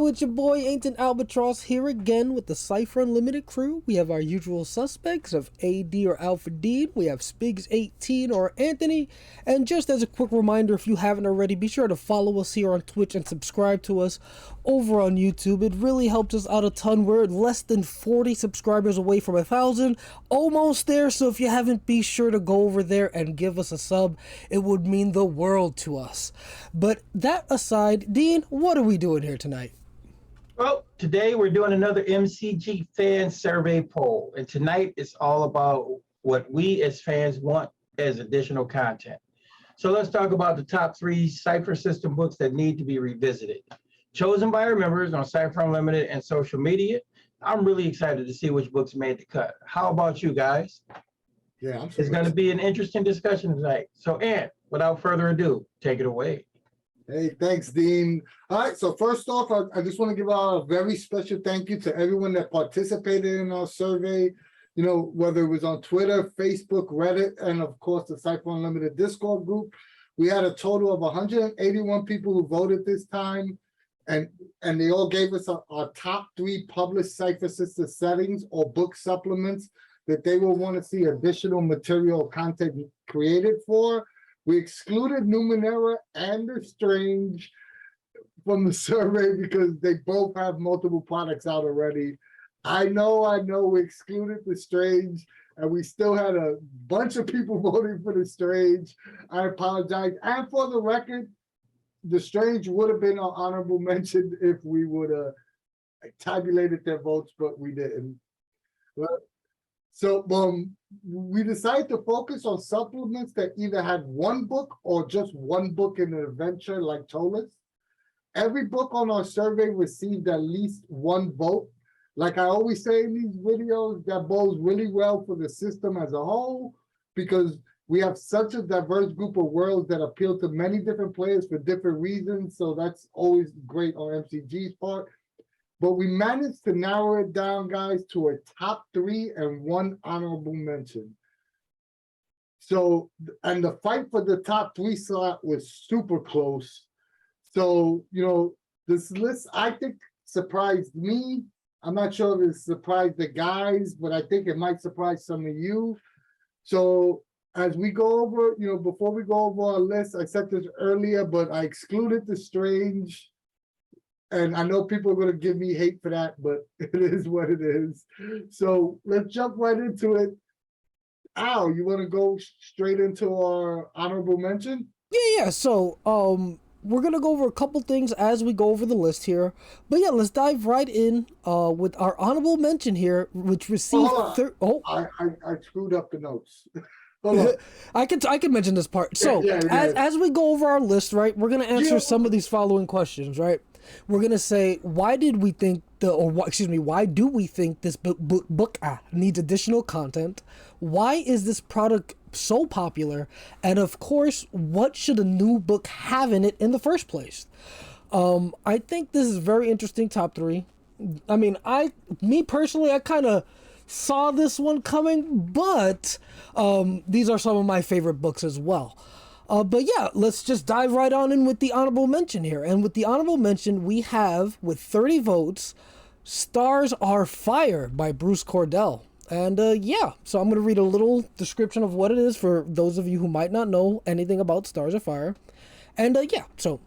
Yo, it's your boy Ancient Albatross here again with the Cypher Unlimited crew. We have our usual suspects of AD or Alpha Dean. We have Spigs18 or Anthony. And just as a quick reminder, if you haven't already, be sure to follow us here on Twitch and subscribe to us over on YouTube. It really helps us out a ton. We're less than 40 subscribers away from 1,000. Almost there, so if you haven't, be sure to go over there and give us a sub. It would mean the world to us. But that aside, Dean, what are we doing here tonight? Well, today we're doing another MCG fan survey poll, and tonight it's all about what we as fans want as additional content. So let's talk about the top 3 Cypher System books that need to be revisited. Chosen by our members on Cypher Unlimited and social media. I'm really excited to see which books made the cut. How about you guys? Yeah, It's going to be an interesting discussion tonight. So, Ant, without further ado, take it away. Hey, thanks, Dean. All right, so first off, I just want to give out a very special thank you to everyone that participated in our survey, you know, whether it was on Twitter, Facebook, Reddit, and of course, the Cypher Unlimited Discord group. We had a total of 181 people who voted this time, and they all gave us our top 3 published Cypher System settings or book supplements that they will want to see additional material content created for. We excluded Numenera and The Strange from the survey because they both have multiple products out already. I know, we excluded The Strange, and we still had a bunch of people voting for The Strange. I apologize. And for the record, The Strange would have been an honorable mention if we would have tabulated their votes, but we didn't. So we decided to focus on supplements that either had one book or just one book in an adventure like Ptolus. Every book on our survey received at least 1 vote. Like I always say in these videos, that bodes really well for the system as a whole, because we have such a diverse group of worlds that appeal to many different players for different reasons. So that's always great on MCG's part. But we managed to narrow it down, guys, to a top 3 and 1 honorable mention. So, and the fight for the top 3 slot was super close. So, you know, this list, I think, surprised me. I'm not sure if it surprised the guys, but I think it might surprise some of you. So, as we go over, you know, before we go over our list, I said this earlier, but I excluded The Strange. And I know people are going to give me hate for that, but it is what it is. So let's jump right into it. Al, you want to go straight into our honorable mention? Yeah. So, we're going to go over a couple things as we go over the list here. But yeah, let's dive right in with our honorable mention here, which received... I screwed up the notes. I can mention this part. So, as we go over our list, right, we're going to answer some of these following questions, right? We're going to say, why do we think this book needs additional content? Why is this product so popular? And of course, what should a new book have in it in the first place? I think this is very interesting, top 3. I mean, me personally, I kind of saw this one coming, but these are some of my favorite books as well. But yeah, let's just dive right on in with the honorable mention here. And with the honorable mention, we have, with 30 votes, Stars Are Fire by Bruce Cordell. And yeah, so I'm going to read a little description of what it is for those of you who might not know anything about Stars Are Fire. And yeah, so...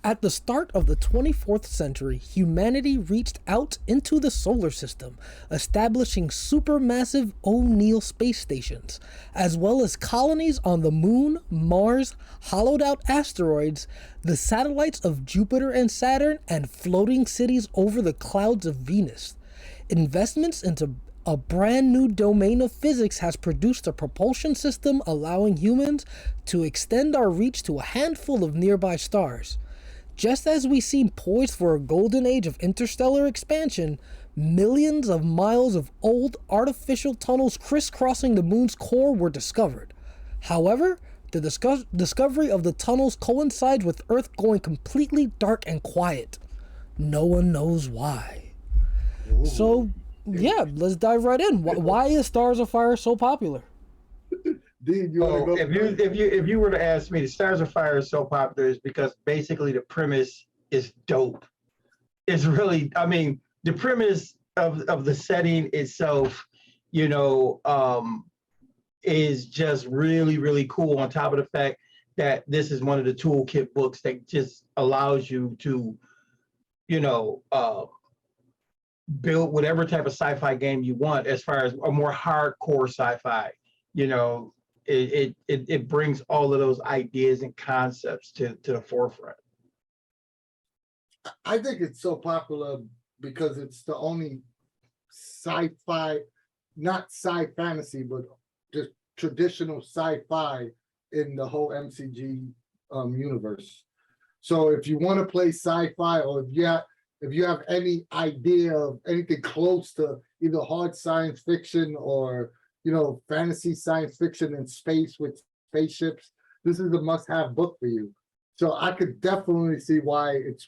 At the start of the 24th century, humanity reached out into the solar system, establishing supermassive O'Neill space stations, as well as colonies on the Moon, Mars, hollowed-out asteroids, the satellites of Jupiter and Saturn, and floating cities over the clouds of Venus. Investments into a brand new domain of physics has produced a propulsion system allowing humans to extend our reach to a handful of nearby stars. Just as we seem poised for a golden age of interstellar expansion, millions of miles of old artificial tunnels crisscrossing the moon's core were discovered. However, the discovery of the tunnels coincides with Earth going completely dark and quiet. No one knows why. Ooh. So, yeah, let's dive right in. Why is Stars of Fire so popular? Dean, you want to go? If you were to ask me, the Stars of Fire is so popular is because basically the premise is dope. is really, I mean, the premise of the setting itself, you know, is just really, really cool. On top of the fact that this is one of the toolkit books that just allows you to, you know, build whatever type of sci-fi game you want, as far as a more hardcore sci-fi. You know, it brings all of those ideas and concepts to the forefront. I think it's so popular because it's the only sci-fi, not sci-fantasy, but just traditional sci-fi in the whole MCG universe. So if you want to play sci-fi, or if you have any idea of anything close to either hard science fiction or, you know, fantasy science fiction in space with spaceships, this is a must-have book for you. So I could definitely see why it's,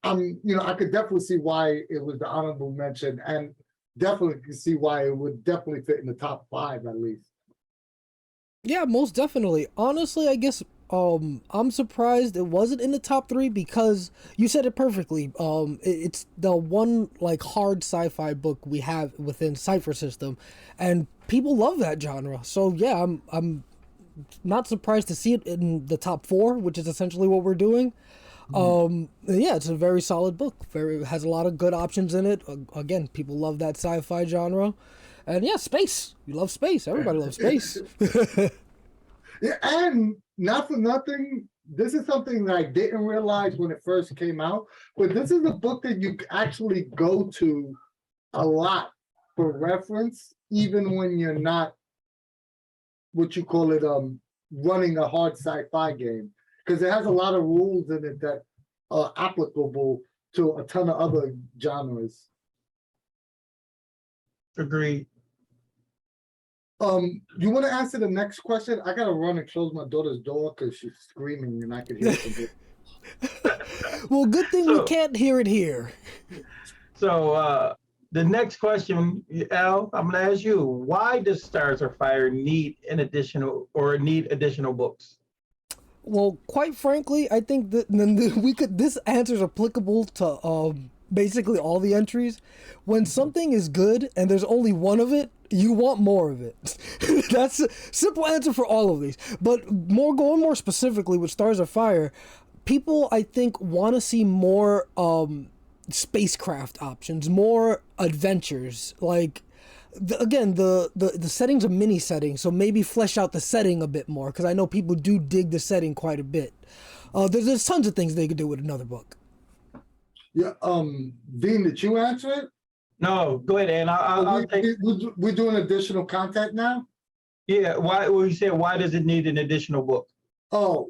you know, I could definitely see why it was the honorable mention, and definitely can see why it would definitely fit in the top 5 at least. Yeah, most definitely. Honestly, I guess I'm surprised it wasn't in the top 3 because you said it perfectly. It's the one like hard sci-fi book we have within Cypher System, and people love that genre. So yeah, I'm not surprised to see it in the top 4, which is essentially what we're doing. Yeah, it's a very solid book. Has a lot of good options in it. Again, people love that sci-fi genre. And yeah, space. You love space. Everybody loves space. Yeah, and not for nothing, this is something that I didn't realize when it first came out, but this is a book that you actually go to a lot for reference, even when you're not, what you call it, running a hard sci-fi game, because it has a lot of rules in it that are applicable to a ton of other genres. Agreed. You want to answer the next question? I gotta run and close my daughter's door because she's screaming and I can hear it. Well, good thing we can't hear it here. So the next question, Al, I'm going to ask you: why does Stars Are Fire need additional books? Well, quite frankly, I think that this answer is applicable to basically all the entries. When something is good and there's only one of it, you want more of it. That's a simple answer for all of these. But going more specifically with Stars of Fire, people I think want to see more spacecraft options, more adventures. Like the setting's a mini setting, so maybe flesh out the setting a bit more, because I know people do dig the setting quite a bit. There's tons of things they could do with another book. Yeah, Dean, did you answer it? No, go ahead, and I'll take. We're doing additional content now? Yeah, why? Well, you said, why does it need an additional book? Oh,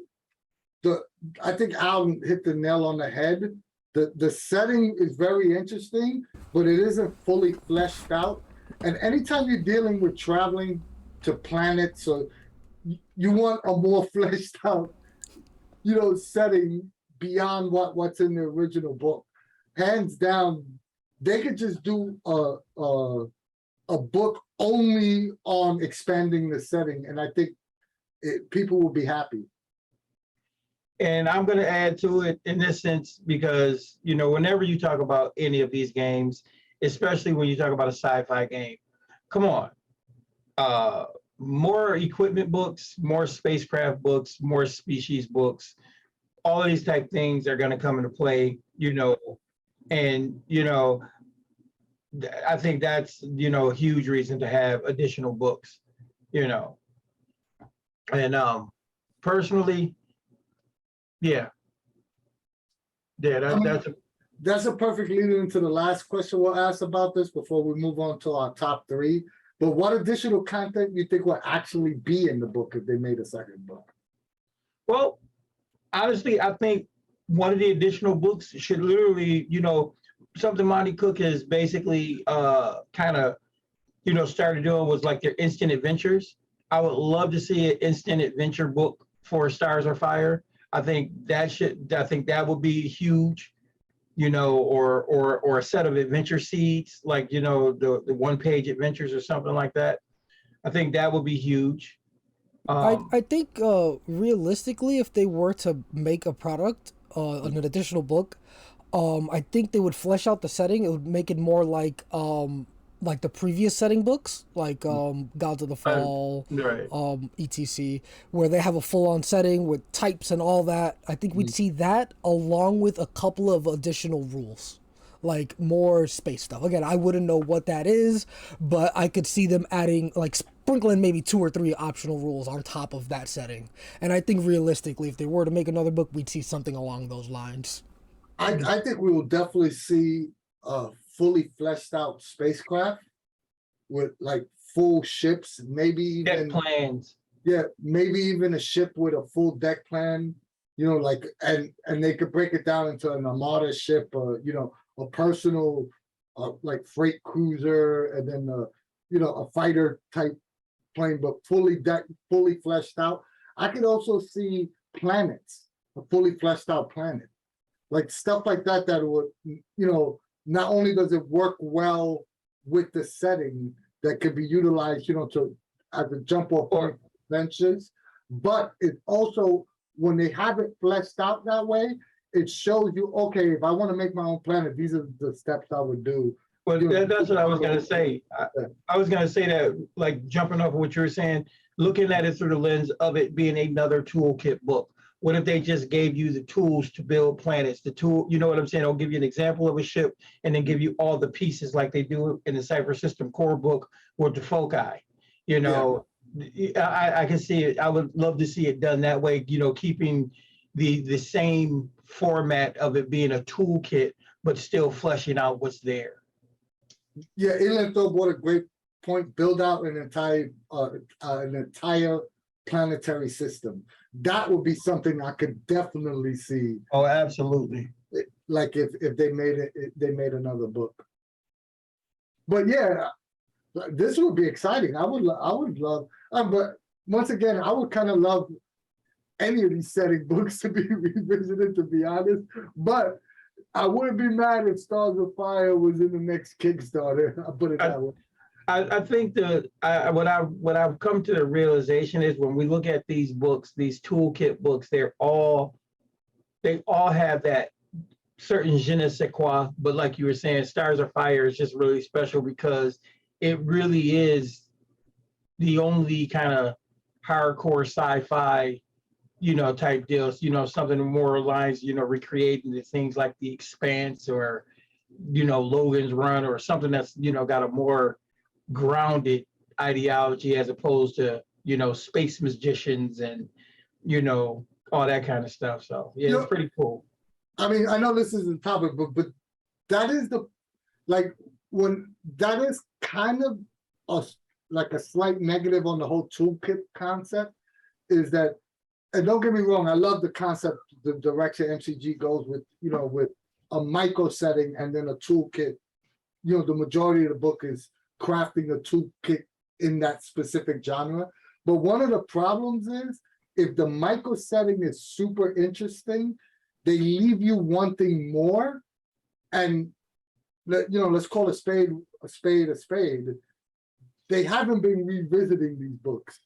I think Al hit the nail on the head. The setting is very interesting, but it isn't fully fleshed out. And anytime you're dealing with traveling to planets, so you want a more fleshed out, you know, setting beyond what's in the original book. Hands down, they could just do a book only on expanding the setting, and I think people will be happy. And I'm going to add to it in this sense, because, you know, whenever you talk about any of these games, especially when you talk about a sci-fi game, come on, more equipment books, more spacecraft books, more species books, all of these type things are going to come into play, you know, and, you know, I think that's, you know, a huge reason to have additional books, you know. And personally, yeah, that's a perfect lead into the last question we'll ask about this before we move on to our top 3. But what additional content you think will actually be in the book if they made a second book? Well, honestly, I think one of the additional books should literally, you know, something Monte Cook has basically kind of, you know, started doing was like their instant adventures. I would love to see an instant adventure book for Stars Are Fire. I think that would be huge, you know, or a set of adventure seeds, like, you know, the 1-page adventures or something like that. I think that would be huge. I think realistically, if they were to make a product, an additional book, I think they would flesh out the setting. It would make it more like the previous setting books, like Gods of the Fall, Right. etc., where they have a full-on setting with types and all that. I think we'd see that along with a couple of additional rules, like more space stuff. Again, I wouldn't know what that is, but I could see them adding, like, sprinkling maybe 2 or 3 optional rules on top of that setting. And I think realistically, if they were to make another book, we'd see something along those lines. I think we will definitely see a fully fleshed out spacecraft with like full ships, maybe Deck even plans. yeah, maybe even a ship with a full deck plan, you know, like and they could break it down into an armada ship, you know, a personal like freight cruiser, and then you know, a fighter type plane, but fully decked, fully fleshed out. I could also see planets, a fully fleshed out planet, like stuff like that that would, you know, not only does it work well with the setting that could be utilized, you know, to as a jump off point adventures, but it also, when they have it fleshed out that way, it shows you, okay, if I want to make my own planet, these are the steps I would do. Well, You know, that's what I was gonna say. I was gonna say that, like, jumping off of what you were saying, looking at it through the lens of it being another toolkit book. What if they just gave you the tools to build planets? The tool, you know what I'm saying? I'll give you an example of a ship and then give you all the pieces like they do in the Cypher System core book with the foci. You know, I can see it. I would love to see it done that way, you know, keeping the same format of it being a toolkit, but still fleshing out what's there. Yeah, Inland Thorpe, what a great point. Build out an entire planetary system. That would be something I could definitely see. Oh, absolutely. Like if they made it, they made another book. But yeah, this would be exciting. I would love. But once again, I would kind of love any of these setting books to be revisited, to be honest. But I wouldn't be mad if Stars of Fire was in the next Kickstarter. I'll put it that way. I think what I've come to the realization is when we look at these books, these toolkit books, they all have that certain je ne sais quoi. But like you were saying, Stars of Fire is just really special because it really is the only kind of hardcore sci-fi, you know, type deals, you know, something more lines, you know, recreating the things like The Expanse or, you know, Logan's Run or something that's, you know, got a more grounded ideology as opposed to, you know, space magicians and, you know, all that kind of stuff. So yeah, it's pretty cool. I mean, I know this isn't topic, but that is the, like, when that is kind of like a slight negative on the whole toolkit concept is that, and don't get me wrong, I love the concept, the direction MCG goes with, you know, with a micro setting and then a toolkit. You know, the majority of the book is crafting a toolkit in that specific genre. But one of the problems is if the micro setting is super interesting, they leave you wanting more. And you know, let's call a spade a spade a spade. They haven't been revisiting these books.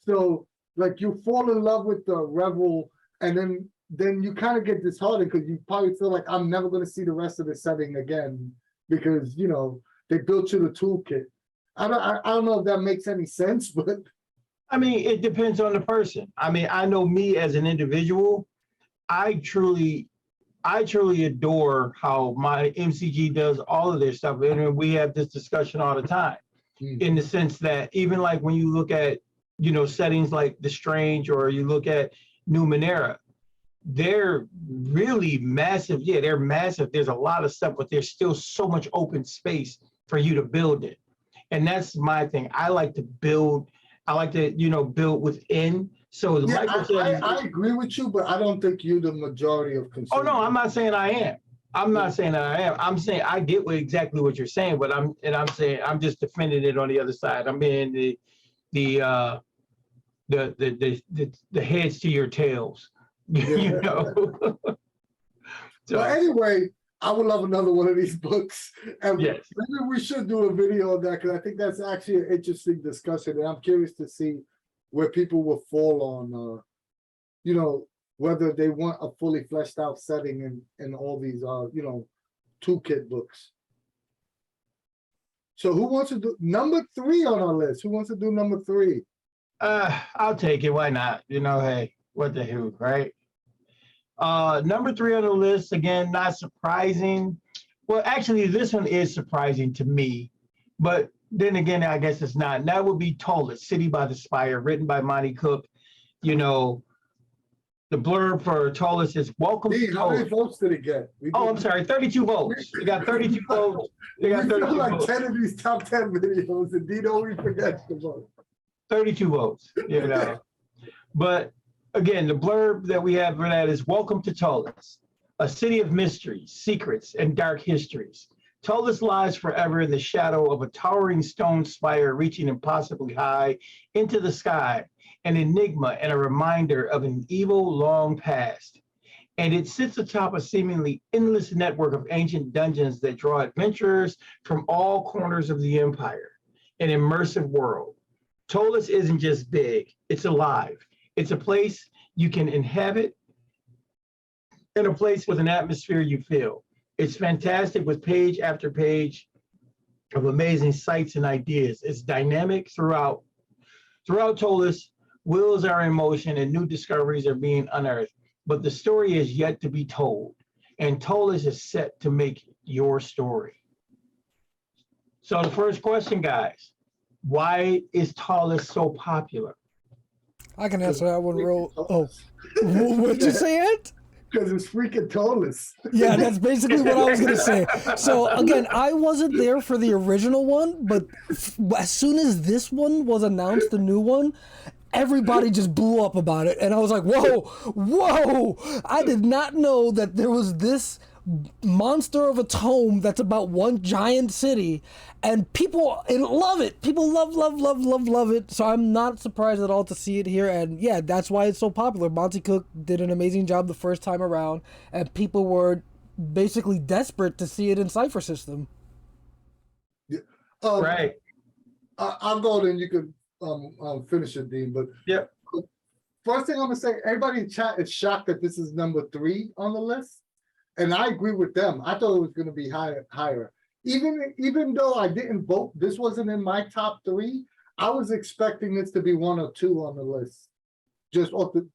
So like you fall in love with the Revel, and then you kind of get disheartened because you probably feel like I'm never going to see the rest of the setting again because, you know, they built you the toolkit. I don't know if that makes any sense, but I mean, it depends on the person. I mean, I know me as an individual, I truly adore how my MCG does all of their stuff. And we have this discussion all the time in the sense that even like when you look at, you know, settings like The Strange or you look at Numenera, they're really massive. Yeah, they're massive. There's a lot of stuff, but there's still so much open space for you to build it. And that's my thing. I like to build. I like to, you know, build within. So yeah, I agree with you, but I don't think you're the majority of consumers. Oh no, I'm not saying I am. I'm not saying that I am. I'm saying I get exactly what you're saying, but I'm saying I'm just defending it on the other side. I'm being the heads to your tails. You know. So anyway, I would love another one of these books, and yes, maybe we should do a video on that because I think that's actually an interesting discussion, and I'm curious to see where people will fall on, you know, whether they want a fully fleshed out setting in all these, toolkit books. So who wants to do number 3 on our list? Who wants to do number 3? I'll take it. Why not? Hey, what the hell, right? Number 3 on the list, again, not surprising. Well, actually, this one is surprising to me, but then again, I guess it's not. And that would be Ptolus, City by the Spire, written by Monte Cook. The blurb for Ptolus is welcome to How many Ptolus. votes did it get? Oh, I'm sorry, 32 votes. You got 32 votes. They got 32 like votes. 10 of these top 10 videos, and Dean always forgets to vote. 32 votes, But again, the blurb that we have for that is welcome to Ptolus, a city of mysteries, secrets, and dark histories. Ptolus lies forever in the shadow of a towering stone spire reaching impossibly high into the sky, an enigma and a reminder of an evil long past. And it sits atop a seemingly endless network of ancient dungeons that draw adventurers from all corners of the empire, an immersive world. Ptolus isn't just big, it's alive. It's a place you can inhabit and a place with an atmosphere you feel. It's fantastic with page after page of amazing sights and ideas. It's dynamic throughout. Throughout Ptolus, wheels are in motion and new discoveries are being unearthed, but the story is yet to be told, and Ptolus is set to make your story. So the first question, guys, why is Ptolus so popular? I can answer that one real. Oh, what'd you say, Ed? Because it's freaking Ptolus. Yeah, that's basically what I was going to say. So again, I wasn't there for the original one, but as soon as this one was announced, the new one, everybody just blew up about it. And I was like, whoa, I did not know that there was this monster of a tome that's about one giant city, and people love it. People love it. So I'm not surprised at all to see it here. And yeah, that's why it's so popular. Monte Cook did an amazing job the first time around, and people were basically desperate to see it in Cypher System. Yeah. Right. I'll go then. You can finish it, Dean. But Yep. First thing I'm gonna say, everybody in chat is shocked that this is number 3 on the list. And I agree with them. I thought it was going to be higher. Even though I didn't vote, this wasn't in my top 3. I was expecting this to be 1 or 2 on the list, just off the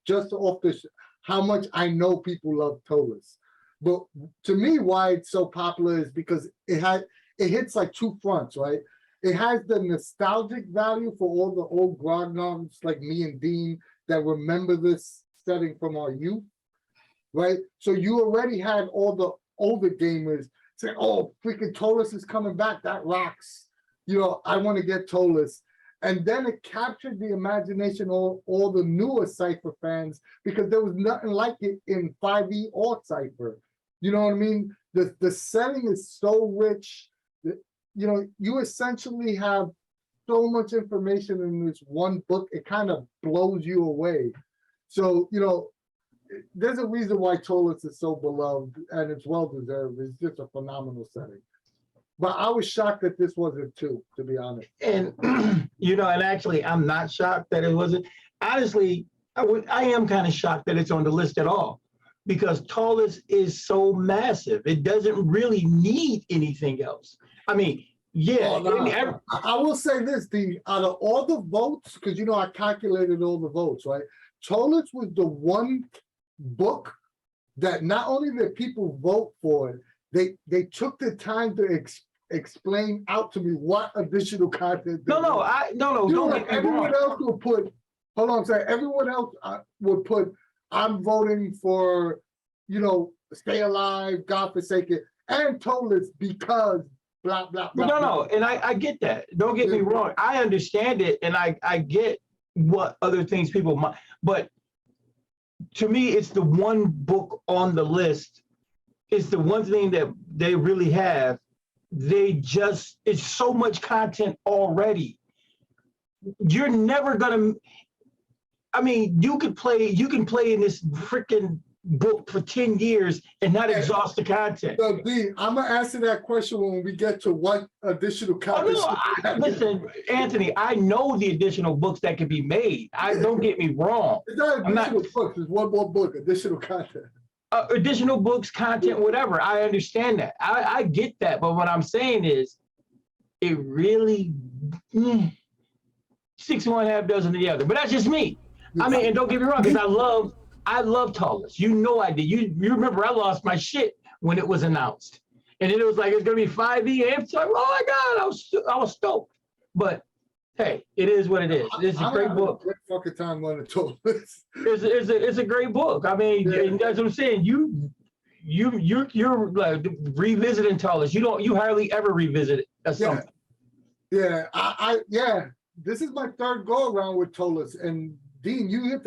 how much I know people love Ptolus. But to me, why it's so popular is because it hits like 2 fronts, right? It has the nostalgic value for all the old grognards like me and Dean that remember this setting from our youth. Right, so you already had all the older gamers saying, "Oh, freaking Ptolus is coming back! That rocks!" I want to get Ptolus, and then it captured the imagination of all the newer Cypher fans because there was nothing like it in 5e or Cypher. You know what I mean? The setting is so rich that you essentially have so much information in this one book. It kind of blows you away. So there's a reason why Ptolus is so beloved, and it's well deserved. It's just a phenomenal setting. But I was shocked that this wasn't 2, to be honest. And and actually, I'm not shocked that it wasn't. Honestly, I am kind of shocked that it's on the list at all, because Ptolus is so massive. It doesn't really need anything else. I mean, yeah. I will say this: out of all the votes, because I calculated all the votes, right? Ptolus was the one book that not only did people vote for it, they took the time to explain out to me what additional content. No. Don't get me everyone wrong. else would put. Hold on, sorry. Everyone else would put. I'm voting for, Stay Alive, God Forsaken, and Ptolus because blah blah blah. No, and I get that. Don't get me wrong. I understand it, and I get what other things people might, but to me, it's the one book on the list. It's the one thing that they really have. It's so much content already. You're never gonna, you can play in this freaking book for 10 years and not exhaust the content. So D, I'm gonna answer that question when we get to what additional Oh, content. no, listen, Anthony, I know the additional books that can be made. Don't get me wrong. It's not I'm not- additional books, it's one more book, additional content. Additional books, content, whatever. I understand that. I get that. But what I'm saying is, it really 6 of one, half dozen of the other. But that's just me. I mean, and don't get me wrong, because I love Ptolus. You know I did. You remember I lost my shit when it was announced, and then it was like it's gonna be 5e. And it's like, oh my god, I was stoked. But hey, it is what it is. It's a great book. Great fucking time on the Ptolus. It's a great book. I mean, and that's what I'm saying. You're like revisiting Ptolus. You hardly ever revisit it. Something. Yeah. This is my third go around with Ptolus, and Dean, you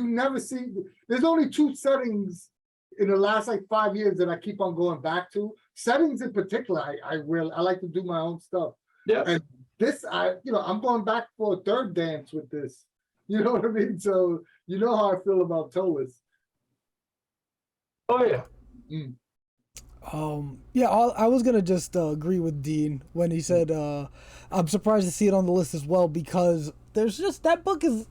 never see. There's only 2 settings in the last like 5 years that I keep on going back to. Settings in particular, I like to do my own stuff. Yeah. And this, I'm going back for a third dance with this. You know what I mean? So you know how I feel about Ptolus. Oh yeah. I was gonna just agree with Dean when he said I'm surprised to see it on the list as well, because there's just that book is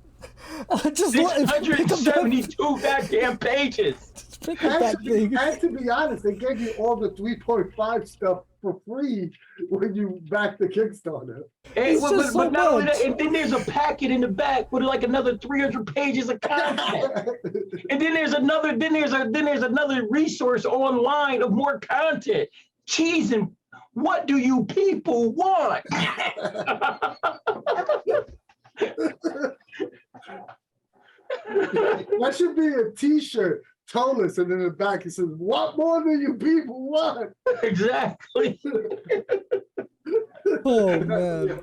just 672 goddamn pages. Pick up that thing. And to be honest, they gave you all the 3.5 stuff for free when you back the Kickstarter. Hey, but not only that, and then there's a packet in the back with like another 300 pages of content. And then there's another resource online of more content. Jeez, and what do you people want? That should be a t-shirt, Ptolus, and in the back it says, what more do you people want? Exactly. Oh man.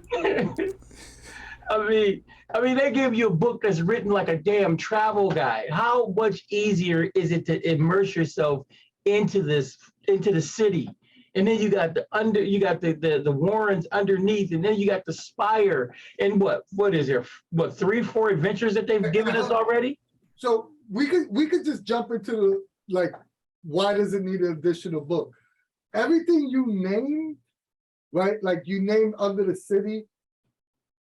I mean, they give you a book that's written like a damn travel guide. How much easier is it to immerse yourself into the city? And then you got the warrens underneath, and then you got the spire. And what is there? What, 3-4 adventures that they've given us already? So we could just jump into like, why does it need an additional book? Everything you named, right? Like you named Under the City.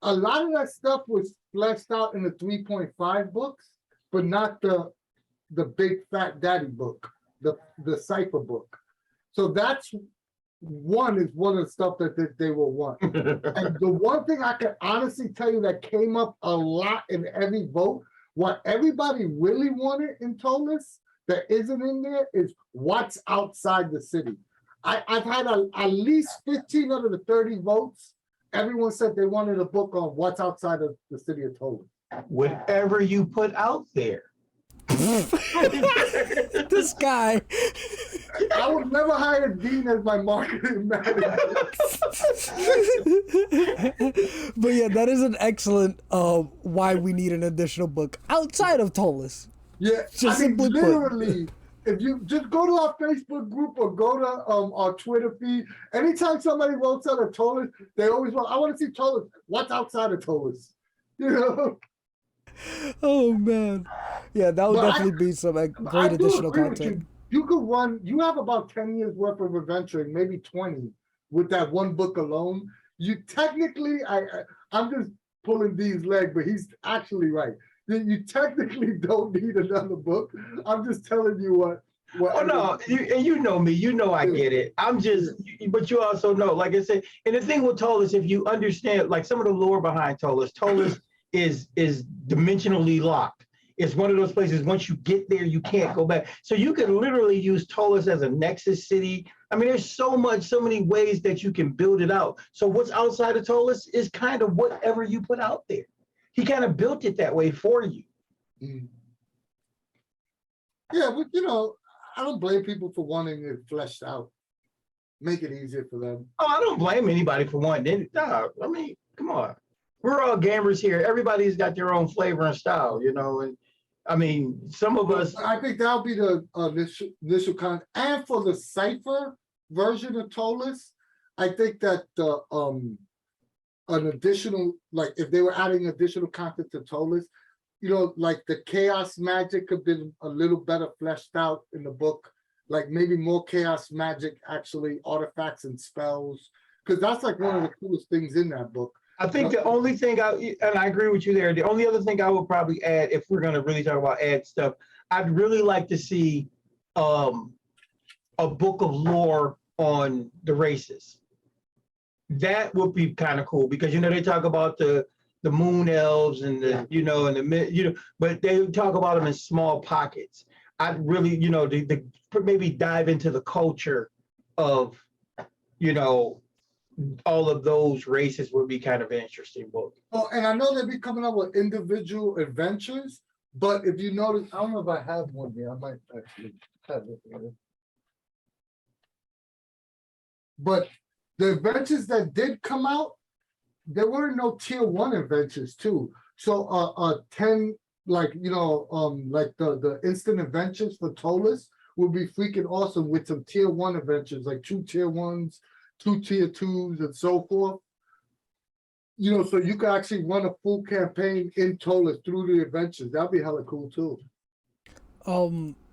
A lot of that stuff was fleshed out in the 3.5 books, but not the big fat daddy book, the Cypher book. So that's one of the stuff that they will want. And the one thing I can honestly tell you that came up a lot in every vote, what everybody really wanted in Ptolus that isn't in there is what's outside the city. I've had at least 15 out of the 30 votes. Everyone said they wanted a book on what's outside of the city of Ptolus. Whatever you put out there. This guy. I would never hire Dean as my marketing manager. But yeah, that is an excellent why we need an additional book outside of Ptolus. Yeah, Just I mean, simply put. literally, if you just go to our Facebook group or go to our Twitter feed, anytime somebody votes out of Ptolus, they always want, I want to see Ptolus. What's outside of Ptolus? You know? Oh man, yeah, that would definitely be some great additional content. You could run. You have about 10 years worth of adventuring, maybe 20, with that one book alone. You technically, I'm just pulling Dee's leg, but he's actually right. You technically don't need another book. I'm just telling you what. Oh no, you know me. You know I get it. I'm just, but you also know, like I said, and the thing with Ptolus, if you understand, like some of the lore behind Ptolus is dimensionally locked. It's one of those places, once you get there, you can't go back. So you can literally use Ptolus as a nexus city. I mean, there's so many ways that you can build it out. So what's outside of Ptolus is kind of whatever you put out there. He kind of built it that way for you. Mm. Yeah, but I don't blame people for wanting it fleshed out. Make it easier for them. Oh, I don't blame anybody for wanting it. No, I mean, come on. We're all gamers here. Everybody's got their own flavor and style, and I mean, some of us. I think that'll be the initial content. And for the Cypher version of Ptolus, I think that an additional, like if they were adding additional content to Ptolus, like the chaos magic could be a little better fleshed out in the book. Like maybe more chaos magic, actually artifacts and spells, because that's like one of the coolest things in that book. I think the only thing and I agree with you there, the only other thing I would probably add, if we're going to really talk about add stuff, I'd really like to see a book of lore on the races. That would be kind of cool, because they talk about the moon elves and but they talk about them in small pockets. I'd really, maybe dive into the culture of, all of those races would be kind of an interesting book. Oh, and I know they'll be coming up with individual adventures, but if you notice, I don't know if I have one here. I might actually have it here. But the adventures that did come out, there were no tier 1 adventures too. So 10, like the instant adventures for Ptolus would be freaking awesome, with some tier 1 adventures, like 2 tier 1s, 2 tier 2s, and so forth. So you could actually run a full campaign in Ptolus through the adventures. That'd be hella cool too.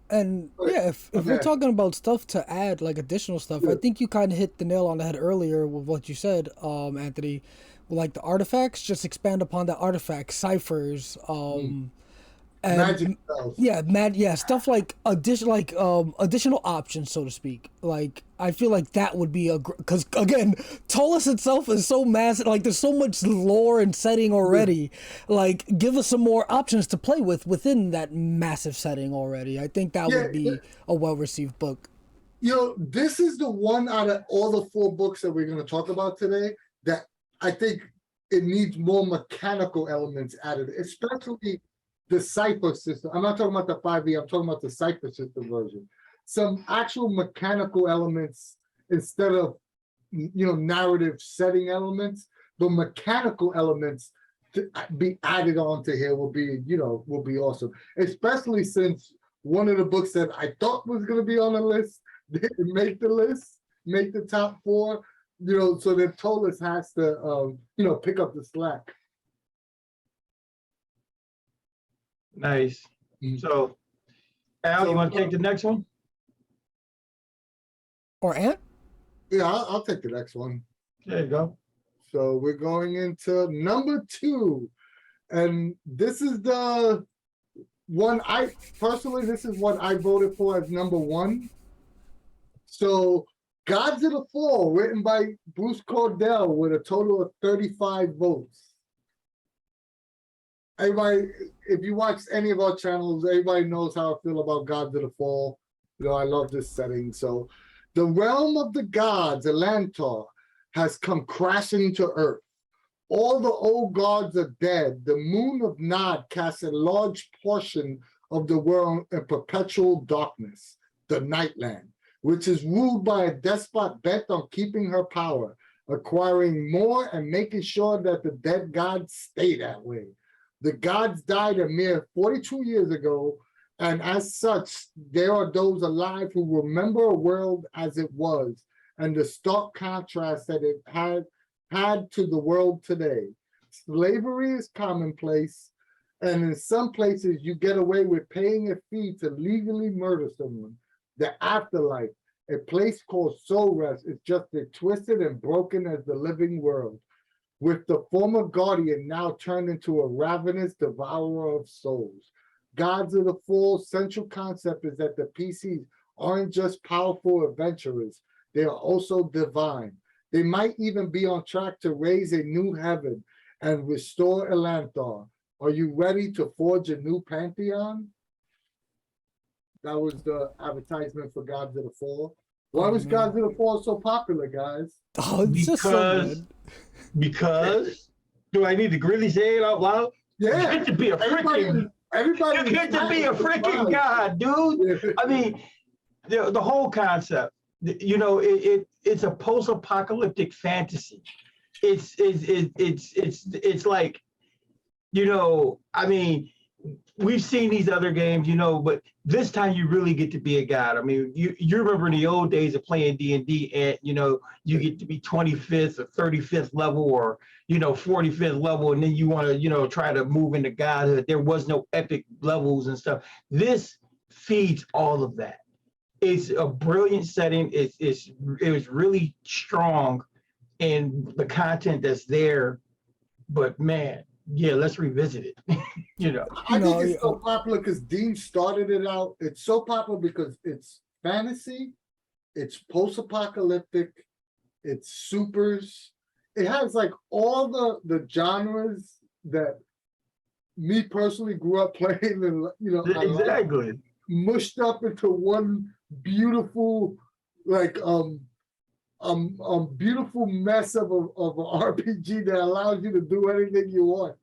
And yeah, if we're talking about stuff to add, like additional stuff, I think you kind of hit the nail on the head earlier with what you said, Anthony. Like the artifacts, just expand upon the artifacts, ciphers, and Magic spells. Stuff like additional options, so to speak. Like I feel like that would be because again, Ptolus itself is so massive. Like there's so much lore and setting already. Like give us some more options to play with within that massive setting already. I think that would be a well-received book. This is the one out of all the 4 books that we're going to talk about today that I think it needs more mechanical elements added, especially the Cypher System. I'm not talking about the 5e, I'm talking about the Cypher System version. Some actual mechanical elements instead of, narrative setting elements, but mechanical elements to be added onto here will be awesome. Especially since one of the books that I thought was going to be on the list didn't make the list, make the top 4. So that Ptolus has to, pick up the slack. Nice. So, Al, you want to take the next one? Or Ant? Yeah, I'll take the next one. There you go. So we're going into number 2. And this is the one this is what I voted for as number 1. So Gods of the Fall, written by Bruce Cordell, with a total of 35 votes. Everybody, if you watch any of our channels, everybody knows how I feel about Gods of the Fall. I love this setting. So the realm of the gods, Elantor, has come crashing to Earth. All the old gods are dead. The moon of Nod casts a large portion of the world in perpetual darkness, the Nightland, which is ruled by a despot bent on keeping her power, acquiring more and making sure that the dead gods stay that way. The gods died a mere 42 years ago, and as such, there are those alive who remember a world as it was, and the stark contrast that it had to the world today. Slavery is commonplace, and in some places you get away with paying a fee to legally murder someone. The afterlife, a place called Soul Rest, is just as twisted and broken as the living world, with the former guardian now turned into a ravenous devourer of souls. Gods of the Fall's central concept is that the PCs aren't just powerful adventurers, they are also divine. They might even be on track to raise a new heaven and restore Elanthar. Are you ready to forge a new pantheon? That was the advertisement for Gods of the Fall. Why was Gods of the Fall so popular, guys? Oh, it's just so good. Because do I need to really say it out loud? Yeah. You get to be a freaking god, dude. I mean, the whole concept, it's a post-apocalyptic fantasy. It's like, I mean, we've seen these other games, you know, but this time you really get to be a god. I mean, you remember in the old days of playing D&D, and you know, you get to be 25th or 35th level, or you know, 45th level, and then you want to, you know, try to move into godhood. There was no epic levels and stuff. This feeds all of that. It's a brilliant setting. It was really strong in the content that's there, but man, yeah, let's revisit it. You know, I think it's so popular because Dean started it out. It's so popular because it's fantasy, it's post-apocalyptic, it's supers. It has like all the genres that me personally grew up playing, and you know, exactly. mushed up into one beautiful, like beautiful mess of an RPG that allows you to do anything you want.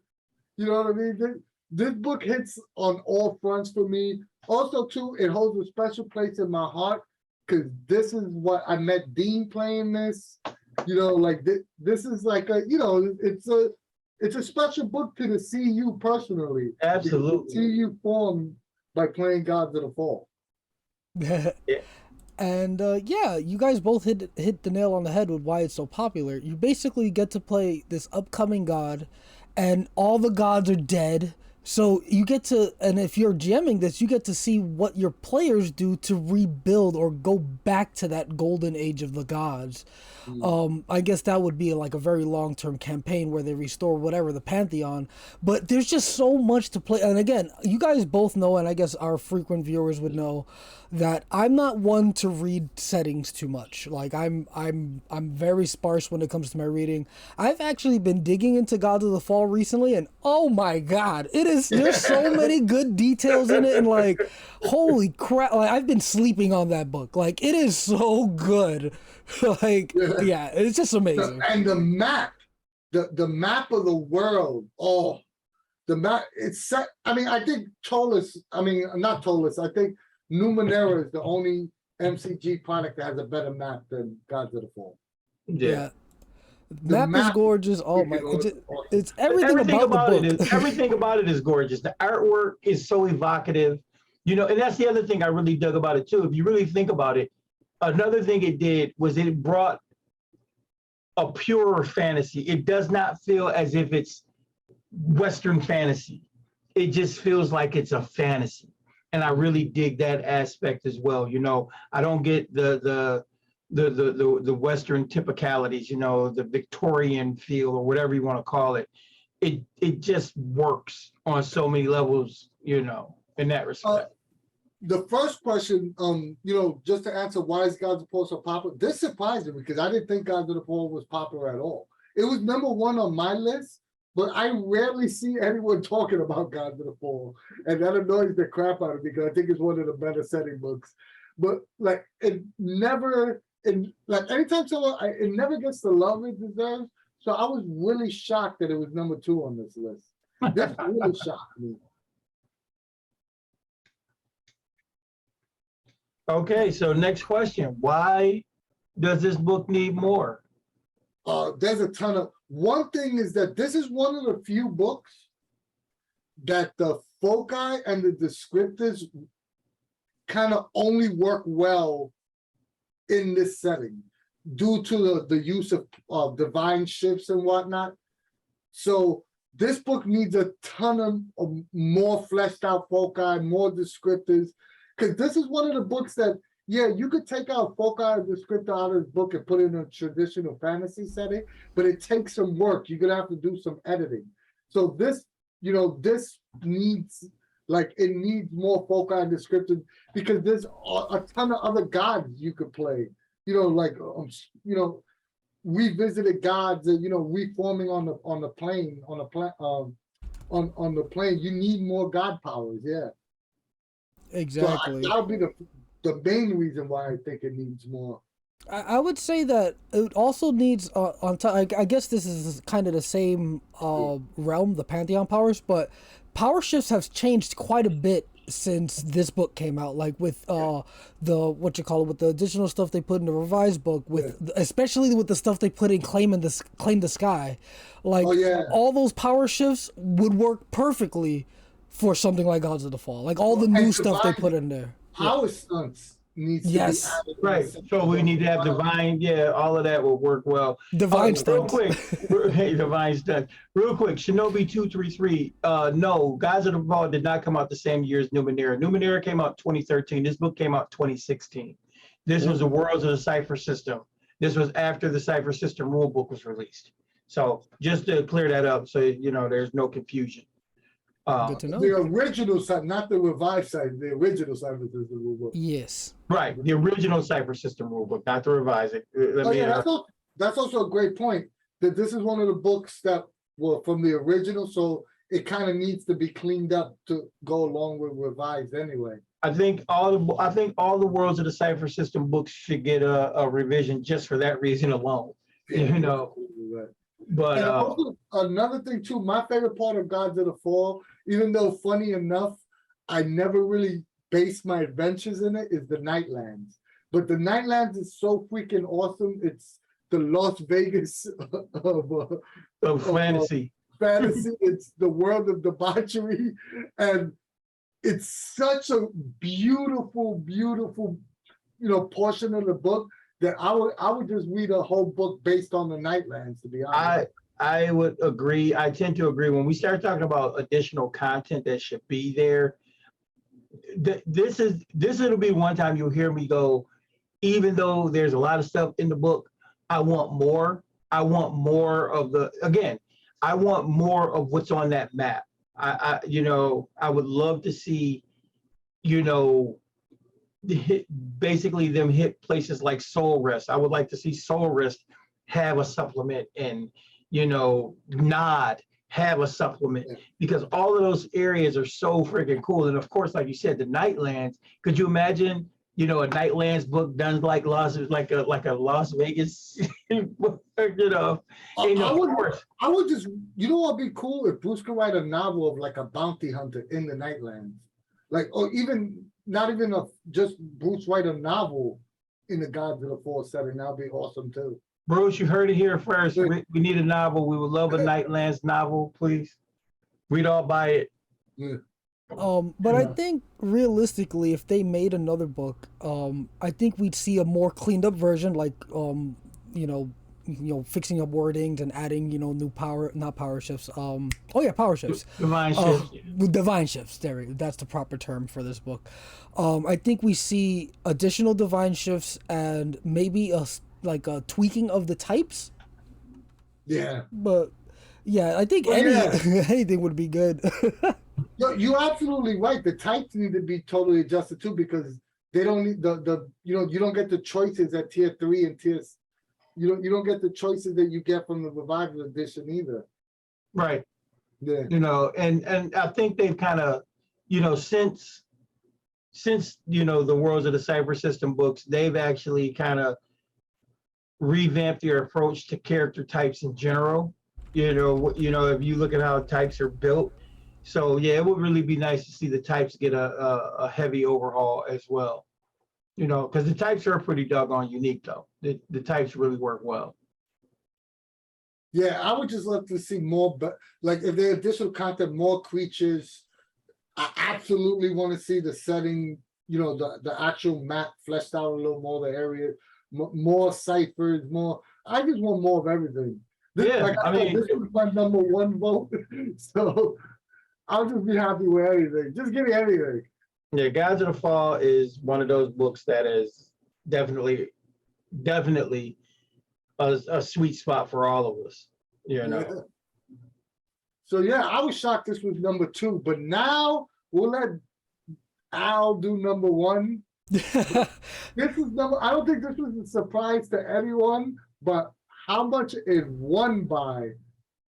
You know what I mean? This book hits on all fronts for me. Also, too, it holds a special place in my heart because this is what I met Dean playing this. You know, like this is like a, you know, it's a special book to the CU personally. Absolutely. The CU formed by playing Gods of the Fall. Yeah. And yeah, you guys both hit the nail on the head with why it's so popular. You basically get to play this upcoming god, and all the gods are dead. So you get to, and if you're GMing this, you get to see what your players do to rebuild or go back to that golden age of the gods. I guess that would be like a very long-term campaign where they restore whatever, the pantheon. But there's just so much to play. And again, you guys both know, and I guess our frequent viewers would know, that I'm not one to read settings too much. Like I'm very sparse when it comes to my reading. I've actually been digging into Gods of the Fall recently, and oh my god, there's so many good details in it, and like holy crap, like I've been sleeping on that book. Like it is so good. Like yeah, it's just amazing. And the map, the map of the world, oh, the map, it's set. I mean, I think Ptolus, not Ptolus, I think Numenera is the only MCG product that has a better map than Gods of the Fall. Yeah. Map is gorgeous. Oh my, it's everything about the book. Everything about it is gorgeous. The artwork is so evocative, you know, and that's the other thing I really dug about it too. If you really think about it, another thing it did was it brought a purer fantasy. It does not feel as if it's Western fantasy. It just feels like it's a fantasy. And I really dig that aspect as well. You know, I don't get the Western typicalities, you know, the Victorian feel or whatever you want to call it. It just works on so many levels, you know, in that respect. The first question, you know, just to answer why is Gods of the Fall so popular, this surprised me because I didn't think Gods of the Fall was popular at all. It was number one on my list, but I rarely see anyone talking about Gods of the Fall, and that annoys the crap out of me because I think it's one of the better setting books. But like, it never, like anytime someone, it never gets the love it deserves. So I was really shocked that it was number two on this list. That really shocked me. Okay, so next question. Why does this book need more? There's a ton of, one thing is that this is one of the few books that the foci and the descriptors kind of only work well in this setting due to the use of divine shifts and whatnot. So this book needs a ton of more fleshed out foci, more descriptors, because this is one of the books that, yeah, you could take out foci and descriptor out of this book and put it in a traditional fantasy setting, but it takes some work. You're gonna have to do some editing. So this, you know, this needs, like, it needs more foci and descriptors because there's a ton of other gods you could play. You know, like, you know, revisited gods, you know, reforming on the plane, on the plane. You need more god powers, yeah. Exactly. So that would be the main reason why I think it needs more. I would say that it also needs on top. I guess this is kind of the same realm, the Pantheon powers, but power shifts have changed quite a bit since this book came out. Like with the with the additional stuff they put in the revised book, with especially with the stuff they put in Claim the Sky, like all those power shifts would work perfectly for something like Gods of the Fall. Like all the And new stuff they divine put in there. power stunts needs Yes. to be added. Right. So we need to have divine. Yeah, all of that will work well. Divine Real stunts. quick, hey, divine stunts. Real quick, Shinobi 233. No, Gods of the Fall did not come out the same year as Numenera. Numenera came out 2013. This book came out 2016. This was the Worlds of the Cypher System. This was after the Cypher System rulebook was released. So just to clear that up, so there's no confusion. Good to know. The original side, not the revised side, the original Cypher System rulebook. Yes. Right, the original Cypher System rulebook, not the revised. That's also a great point, that this is one of the books that were from the original, so it kind of needs to be cleaned up to go along with revised anyway. I think all the Worlds of the Cypher System books should get a revision just for that reason alone. But And also, another thing too, my favorite part of Gods of the Fall, even though funny enough, I never really based my adventures in it, is the Nightlands. But the Nightlands is so freaking awesome. It's the Las Vegas of fantasy. Fantasy. It's the world of debauchery, and it's such a beautiful, beautiful, portion of the book that I would just read a whole book based on the Nightlands, to be honest. I would agree. I tend to agree. When we start talking about additional content that should be there, it'll be one time you'll hear me go, even though there's a lot of stuff in the book, I want more. I want more of I want more of what's on that map. I would love to see, basically them hit places like Soul Rest. I would like to see Soul Rest have a supplement, and Nod have a supplement, because all of those areas are so freaking cool. And of course, like you said, the Nightlands. Could you imagine, a Nightlands book done like a Las Vegas, I would just, what'd be cool if Bruce could write a novel of like a bounty hunter in the Nightlands, or even not even just Bruce write a novel in the Gods of the Fall setting. That'd be awesome too. Bruce, you heard it here first. We need a novel. We would love a Nightlands novel, please. We'd all buy it. Yeah. But I think realistically, if they made another book, I think we'd see a more cleaned up version, like fixing up wordings and adding new power shifts. Power shifts. Divine shifts. Divine shifts. That's the proper term for this book. I think we see additional divine shifts and maybe a tweaking of the types. Yeah. But yeah, I think anything would be good. No, you're absolutely right. The types need to be totally adjusted too, because they don't need you don't get the choices at tier 3 and tiers. You don't get the choices that you get from the revival edition either. Right. Yeah. And I think they've kind of, since the Worlds of the Cypher System books, they've actually kind of revamped their approach to character types in general. If you look at how types are built. So yeah, it would really be nice to see the types get a heavy overhaul as well. Because the types are pretty doggone unique though. The types really work well. Yeah, I would just love to see more, but like if there's additional content, more creatures. I absolutely want to see the setting, the actual map fleshed out a little more, the area, more ciphers, more. I just want more of everything. This was my number one vote. So I'll just be happy with anything. Just give me anything. Yeah, Gods of the Fall is one of those books that is definitely a sweet spot for all of us. Yeah. So yeah, I was shocked this was number 2, but now we'll let Al do number 1. This is I don't think this was a surprise to anyone, but how much it won by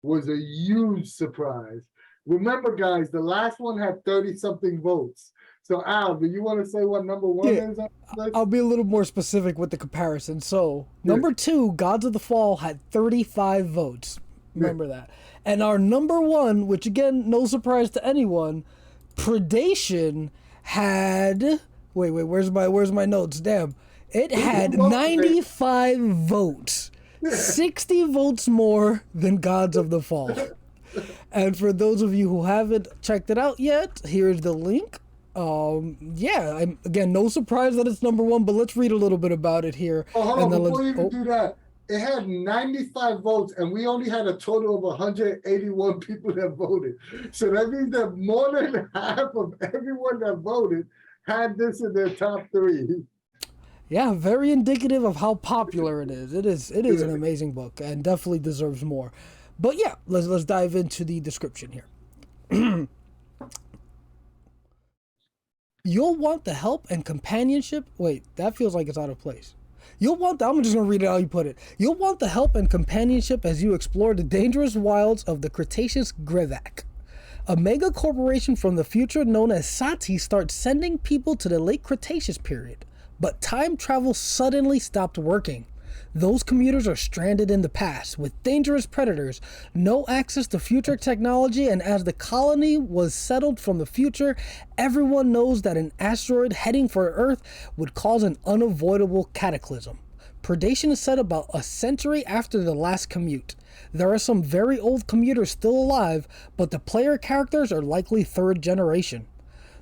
was a huge surprise. Remember, guys, the last one had 30-something votes. So, Al, do you want to say what number 1 is? I'll be a little more specific with the comparison. So, number 2, Gods of the Fall, had 35 votes. Remember that. And our number 1, which again, no surprise to anyone, Predation had... Wait, where's my notes? Damn. It had 95 votes. 60 votes more than Gods of the Fall. And for those of you who haven't checked it out yet, here's the link. Yeah, again, no surprise that it's #1, but let's read a little bit about it here. Oh, hold and on, then before you even do that, it had 95 votes, and we only had a total of 181 people that voted. So that means that more than half of everyone that voted had this in their top 3. Yeah, very indicative of how popular it is. It is an amazing book and definitely deserves more. But yeah, let's dive into the description here. You'll want the help and companionship. Wait, that feels like it's out of place. I'm just going to read it how you put it. You'll want the help and companionship as you explore the dangerous wilds of the Cretaceous Grivak. A mega corporation from the future known as Sati starts sending people to the late Cretaceous period. But time travel suddenly stopped working. Those commuters are stranded in the past with dangerous predators, no access to future technology, and as the colony was settled from the future, everyone knows that an asteroid heading for Earth would cause an unavoidable cataclysm. Predation is set about a century after the last commute. There are some very old commuters still alive, but the player characters are likely 3rd generation.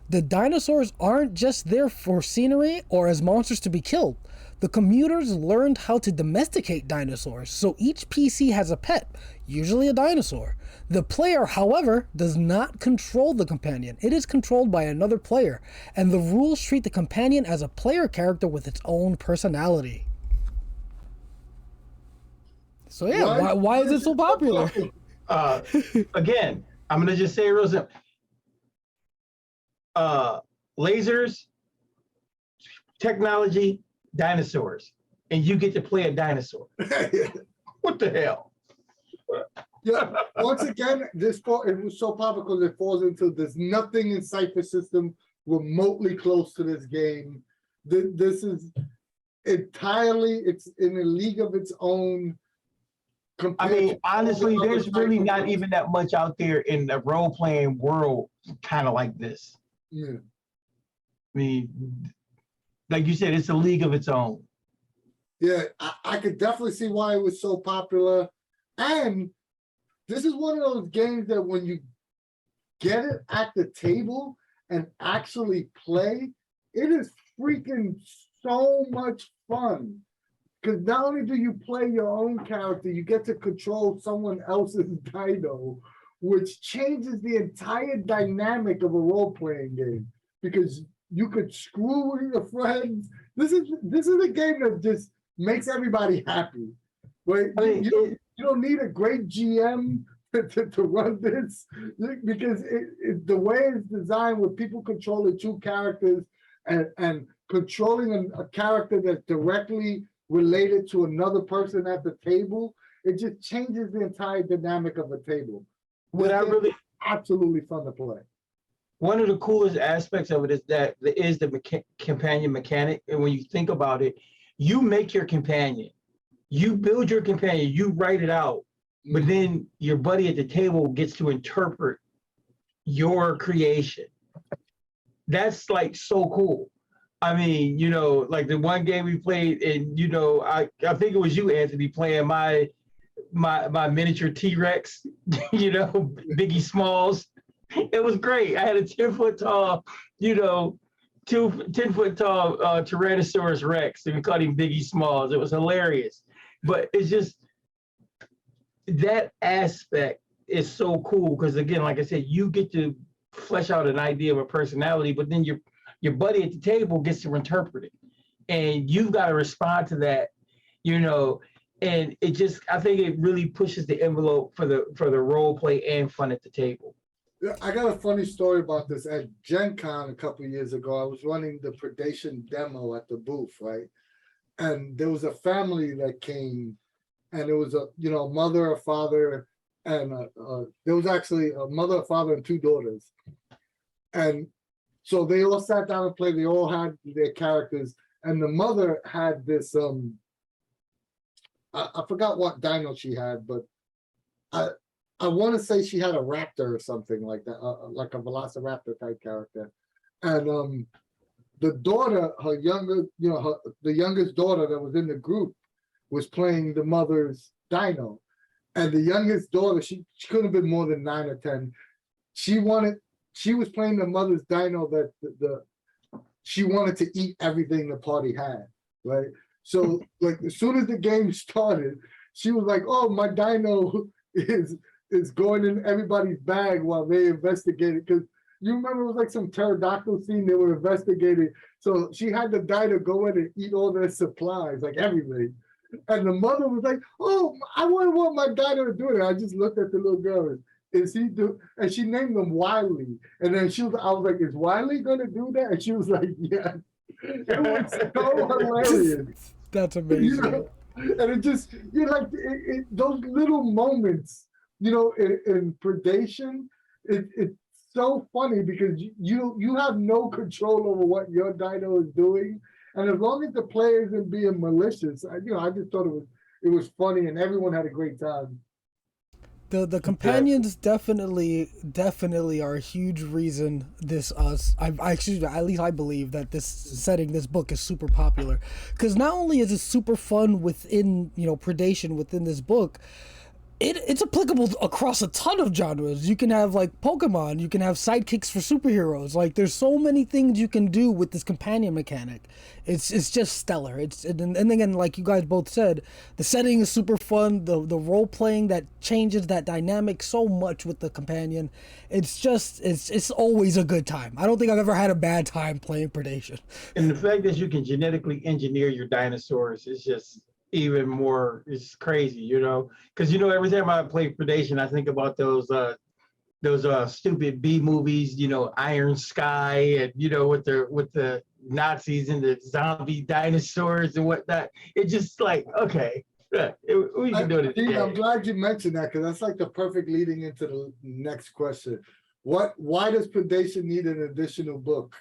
The dinosaurs aren't just there for scenery or as monsters to be killed. The commuters learned how to domesticate dinosaurs, so each PC has a pet, usually a dinosaur. The player, however, does not control the companion. It is controlled by another player, and the rules treat the companion as a player character with its own personality. So yeah, why is it so popular? Again, I'm gonna just say real simple. Lasers, technology, dinosaurs, and you get to play a dinosaur. What the hell? Yeah, once again, it was so popular because it falls into there's nothing in Cypher System remotely close to this game. This is entirely, it's in a league of its own. I mean, honestly, there's really not even that much out there in the role-playing world kind of like this. Yeah. I mean, like you said, it's a league of its own. Yeah, I could definitely see why it was so popular. And this is one of those games that when you get it at the table and actually play, it is freaking so much fun. Because not only do you play your own character, you get to control someone else's dino, which changes the entire dynamic of a role-playing game. Because you could screw with your friends. This is a game that just makes everybody happy. Right? I mean, you don't need a great GM to run this, because the way it's designed with people controlling 2 characters and controlling a character that's directly related to another person at the table, it just changes the entire dynamic of the table. Absolutely fun to play. One of the coolest aspects of it is that there is the companion mechanic. And when you think about it, you make your companion, you build your companion, you write it out, but then your buddy at the table gets to interpret your creation. That's like so cool. I mean, like the one game we played, and I think it was you, Anthony, playing my miniature T-Rex, Biggie Smalls. It was great. I had a 10-foot tall, 10-foot tall Tyrannosaurus Rex, and we called him Biggie Smalls. It was hilarious. But it's just that aspect is so cool because, again, like I said, you get to flesh out an idea of a personality, but then your buddy at the table gets to interpret it, and you've got to respond to that, and it just, I think it really pushes the envelope for the role play and fun at the table. Yeah, I got a funny story about this. At Gen Con a couple of years ago, I was running the Predation demo at the booth, right? And there was a family that came, and it was a mother, a father, and there was actually a mother, a father, and 2 daughters. And so they all sat down and played. They all had their characters, and the mother had this. I forgot what dino she had, but I want to say she had a raptor or something like that, like a velociraptor type character. And the daughter, her younger, the youngest daughter that was in the group was playing the mother's dino. And the youngest daughter, she couldn't have been more than 9 or 10. She was playing the mother's dino that she wanted to eat everything the party had, right? So like as soon as the game started, she was like, "Oh, my dino is going in everybody's bag while they investigated." Because you remember it was like some pterodactyl scene they were investigating. So she had the dino go in and eat all their supplies, like everything. And the mother was like, "Oh, I wouldn't want my dino to do it." I just looked at the little girl. Is he do? And she named him Wiley. And then I was like, "Is Wiley gonna do that?" And she was like, "Yeah." It was so hilarious. That's amazing. You know? And it just, like those little moments, in Predation, it's so funny because you have no control over what your dino is doing. And as long as the player isn't being malicious, I just thought it was funny and everyone had a great time. The companions definitely are a huge reason at least I believe that this book is super popular, because not only is it super fun within Predation within this book, it's applicable across a ton of genres. You can have like Pokemon, you can have sidekicks for superheroes. Like there's so many things you can do with this companion mechanic. It's just stellar. And again, like you guys both said, the setting is super fun. The role playing that changes that dynamic so much with the companion. It's always a good time. I don't think I've ever had a bad time playing Predation. And the fact that you can genetically engineer your dinosaurs is just even more, it's crazy, because every time I play Predation, I think about those stupid B movies, Iron Sky, and with the Nazis and the zombie dinosaurs and whatnot. It's just like, okay, we can do it again. I'm glad you mentioned that, because that's like the perfect leading into the next question. Why does Predation need an additional book?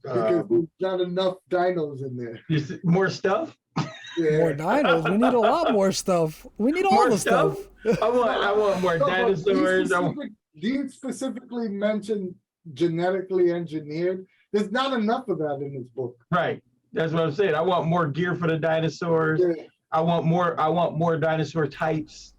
Because there's not enough dinos in there. More stuff? Yeah. More dinos. We need a lot more stuff. We need all the stuff. I want more dinosaurs. Do you specifically mention genetically engineered? There's not enough of that in this book. Right. That's what I'm saying. I want more gear for the dinosaurs. Yeah. I want more dinosaur types.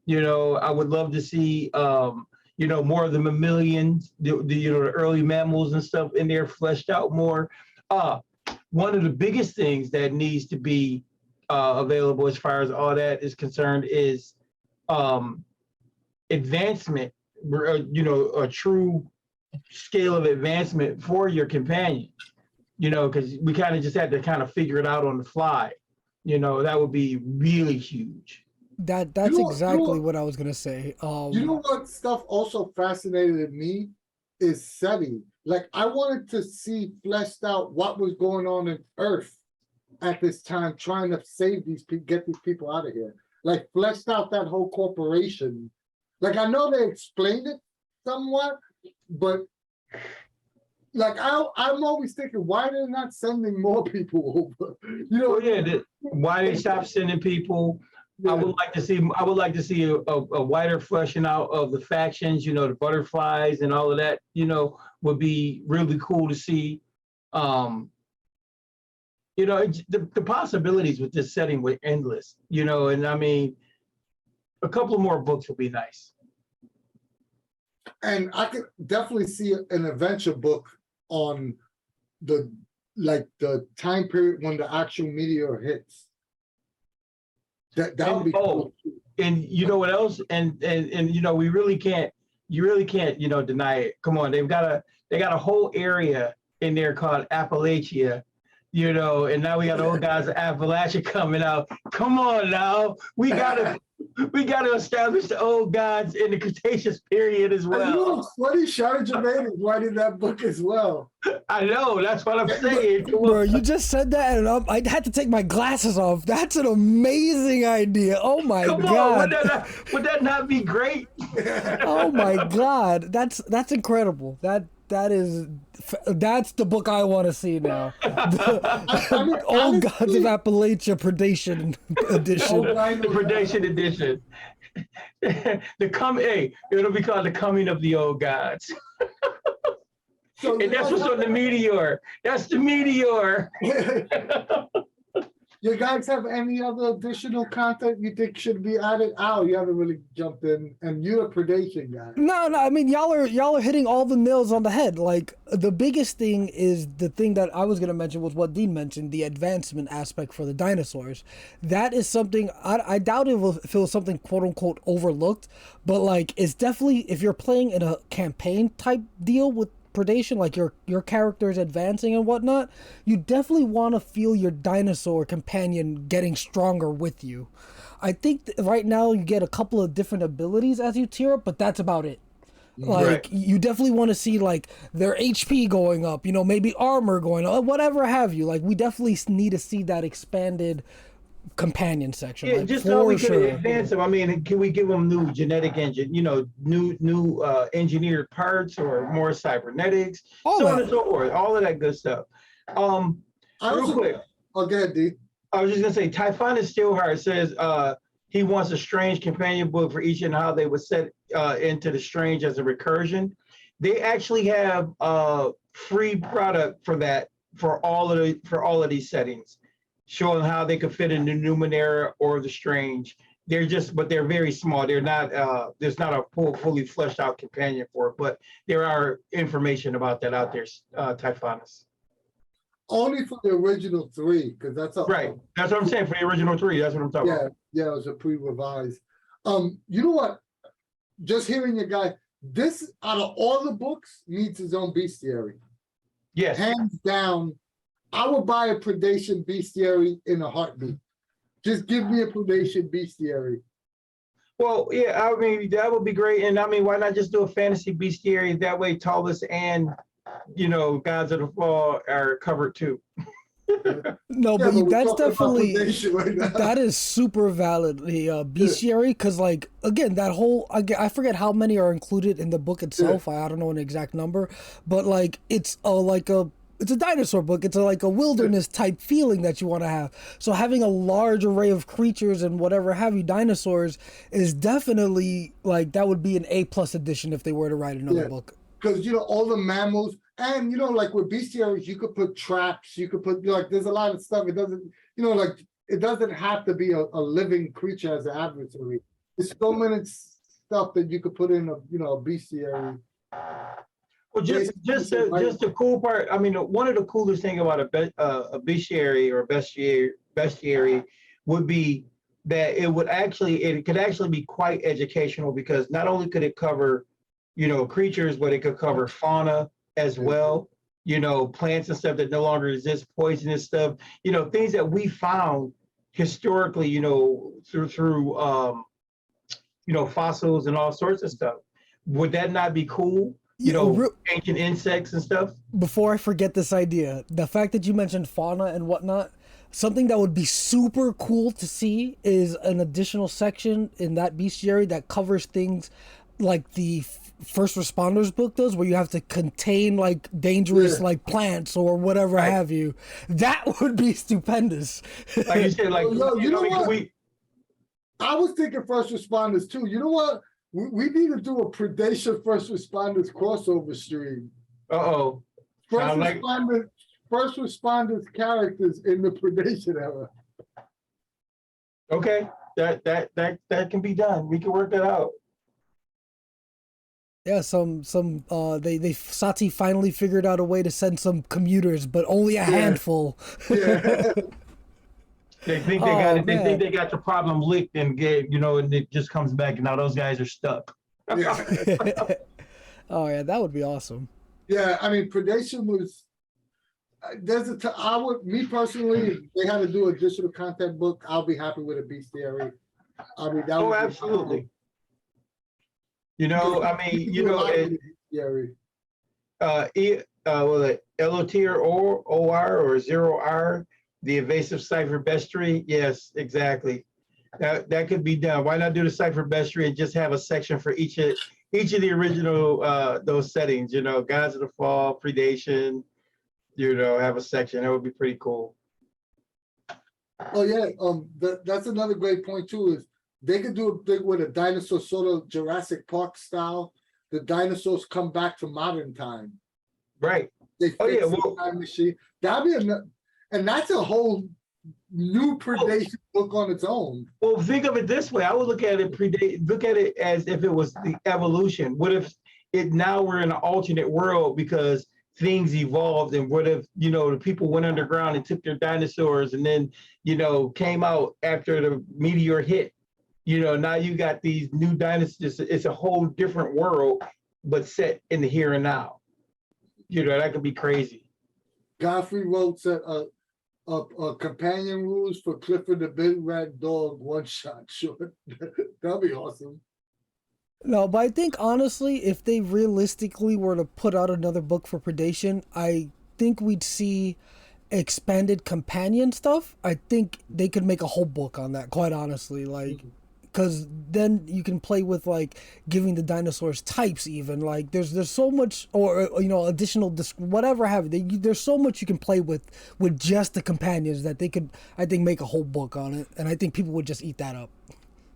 I would love to see more of the mammalians, the early mammals and stuff in there fleshed out more. One of the biggest things that needs to be available as far as all that is concerned is advancement, a true scale of advancement for your companion, because we kind of just had to kind of figure it out on the fly. That would be really huge. That's exactly what I was going to say. What stuff also fascinated me is setting. Like I wanted to see fleshed out what was going on in Earth at this time, trying to save these people, get these people out of here. Like fleshed out that whole corporation. Like I know they explained it somewhat, but like I'm always thinking, why they're not sending more people over? Why they stopped sending people? Yeah. I would like to see a wider fleshing out of the factions, the butterflies and all of that, would be really cool to see. The possibilities with this setting were endless, and I mean, a couple of more books would be nice. And I could definitely see an adventure book on the time period when the actual meteor hits. That would be cool. And you know what else? And we really can't. You really can't, deny it. Come on, they got a whole area in there called Appalachia, and now we got old guys of Appalachia coming out. Come on now, we gotta establish the old gods in the Cretaceous period as well. It's funny, Shanna Germain is writing that book as well. I know, that's what I'm saying. Bro, you just said that and I had to take my glasses off. That's an amazing idea. Oh my God. Would that not be great? Oh my God. That's incredible. That's the book I want to see now. Old Gods of Appalachia Predation edition. The Predation edition. It'll be called The Coming of the Old Gods. And that's what's on the meteor. That's the meteor. You guys have any other additional content you think should be added? Al, you haven't really jumped in, and you're a predation guy. No, I mean y'all are hitting all the nails on the head. Like the biggest thing is the thing that I was gonna mention was what Dean mentioned, the advancement aspect for the dinosaurs. That is something I doubt if it was something quote unquote overlooked, but like it's definitely if you're playing in a campaign type deal with predation, like your character's advancing and whatnot, you definitely want to feel your dinosaur companion getting stronger with you. I think right now you get a couple of different abilities as you tier up, but that's about it. Like Right. you definitely want to see like their HP going up, you know, maybe armor going up, whatever have you. Like we definitely need to see that expanded companion section. Yeah, Like just so we for can sure. advance them. I mean, can we give them new genetic engine, new engineered parts or more cybernetics, All so on that. and so forth, all of that good stuff. Um, I real also, quick, oh, go ahead, D. I was just gonna say, Typhon Steelheart says he wants a strange companion book for each and how they would set into the strange as a recursion. They actually have free product for that for all of these settings, showing how they could fit in the Numenera or the strange. But they're very small. They're not there's not a fully fleshed out companion for it, but there are information about that out there, Typhonus. Only for the original 3, because that's a Right. That's what I'm saying for the original 3. That's what I'm talking yeah, about. yeah, it was a pre-revised. You know what? Just hearing your guy, this out of all the books needs his own bestiary. Yes. Hands down, I would buy a predation bestiary in a heartbeat. Just give me a predation bestiary. Well, yeah, I mean, that would be great. And I mean, why not just do a fantasy bestiary? That way, Ptolus and, Gods of the Fall are covered too. No, Yeah, but we're that's talking about definitely predation right now. that is super valid. The bestiary, because like again, that whole I forget how many are included in the book itself. I don't know an exact number, but like it's a dinosaur book. It's like a wilderness type feeling that you want to have. So having a large array of creatures and whatever have you, dinosaurs is definitely like that would be an A+ edition if they were to write another Yeah. book. Because all the mammals, and like with bestiaries, you could put traps, you could put like there's a lot of stuff. It doesn't, like it doesn't have to be a living creature as an adversary. There's so many stuff that you could put in a bestiary. Well, just the cool part. I mean, one of the coolest thing about a bestiary or bestiary would be that it could actually be quite educational, because not only could it cover creatures, but it could cover fauna as well, plants and stuff that no longer exist, poisonous stuff, things that we found historically, through fossils and all sorts of stuff. Would that not be cool? Ancient insects and stuff. Before I forget this idea, the fact that you mentioned fauna and whatnot, something that would be super cool to see is an additional section in that bestiary that covers things like the first responders book does, where you have to contain like dangerous like plants or whatever have you. That would be stupendous. Like you said, like what? I was thinking first responders too. You know what? We need to do a predation first responders crossover stream. Uh-oh. First responders characters in the predation era. Okay, that can be done. We can work that out. Yeah, they Sati finally figured out a way to send some commuters, but only a handful. Yeah. They think they got it. They think they got the problem licked and and it just comes back, and now those guys are stuck. Yeah. Oh yeah, that would be awesome. Yeah, I mean, predation was. Me personally, if they had to do a digital content book, I'll be happy with a bestiary. I mean, that would absolutely. Elotier or OR or 0R, the evasive Cypher bestiary. Yes, exactly. That could be done. Why not do the Cypher bestiary and just have a section for each of the original those settings? Gods of the Fall, Predation. Have a section. That would be pretty cool. Oh yeah, that's another great point too. Is they could do a thing with a dinosaur sort of Jurassic Park style. The dinosaurs come back to modern time. Right. They fix the time machine. That'd be and that's a whole new Predation book on its own. Well, think of it this way. I would look at it as if it was the evolution. What if now we're in an alternate world because things evolved, and what if, the people went underground and took their dinosaurs and then, came out after the meteor hit. Now you got these new dinosaurs. It's a whole different world, but set in the here and now. That could be crazy. Godfrey wrote companion rules for Clifford the Big Red Dog one-shot short. That'd be awesome. No, but I think honestly, if they realistically were to put out another book for Predation, I think we'd see expanded companion stuff. I think they could make a whole book on that, quite honestly. Like, because then you can play with like giving the dinosaurs types, even like there's so much, or additional whatever have they. There's so much you can play with just the companions that they could, I think, make a whole book on it, and I think people would just eat that up.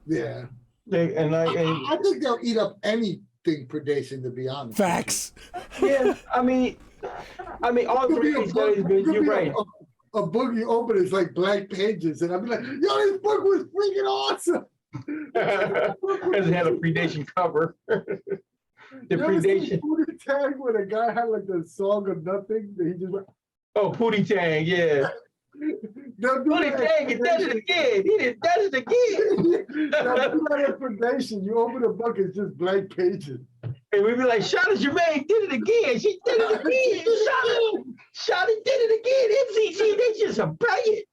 Yeah. I think they'll eat up anything Predation, to be honest. Facts. Yeah, I mean, all three of these guys, you're right. A book you open is like blank pages, and I'd be like, yo, this book was freaking awesome. Because it had a Predation cover. The Predation. Pootie Tang, where the guy had like the song of nothing, that he just went, oh, Pootie Tang, yeah. Pootie Tang, he does it again. He does it again. That's Predation. You open a book, it's just blank pages. And we'd be like, Shanna Germain did it again. She did it again. Shanna did it again. MCG, they just brilliant.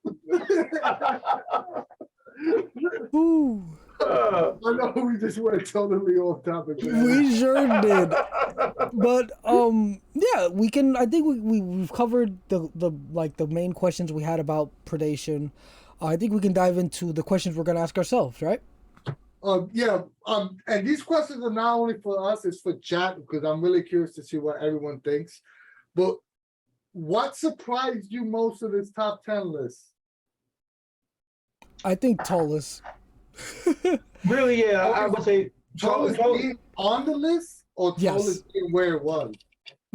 Ooh. I know we just went totally off topic. Man. We sure did. But yeah, we can. I think we've covered the main questions we had about Predation. I think we can dive into the questions we're gonna ask ourselves, right? Yeah. And these questions are not only for us; it's for chat, because I'm really curious to see what everyone thinks. But what surprised you most of this top 10 list? I think Ptolus. Really, yeah, I would say Ptolus being on the list, or Ptolus being where it was?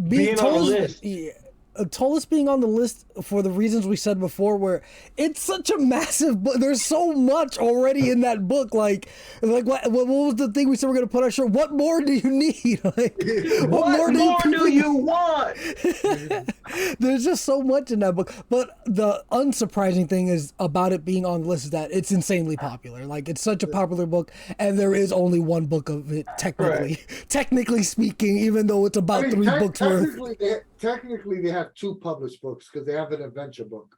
Being on the list. Yeah. Ptolus being on the list for the reasons we said before, where it's such a massive book. There's so much already in that book. Like what was the thing we said we're going to put on shirt? What more do you need? Like, what more do you want? There's just so much in that book. But the unsurprising thing is about it being on the list is that it's insanely popular. Like, it's such a popular book, and there is only one book of it, technically speaking, even though it's about 3 books worth. Technically, they have 2 published books because they have an adventure book.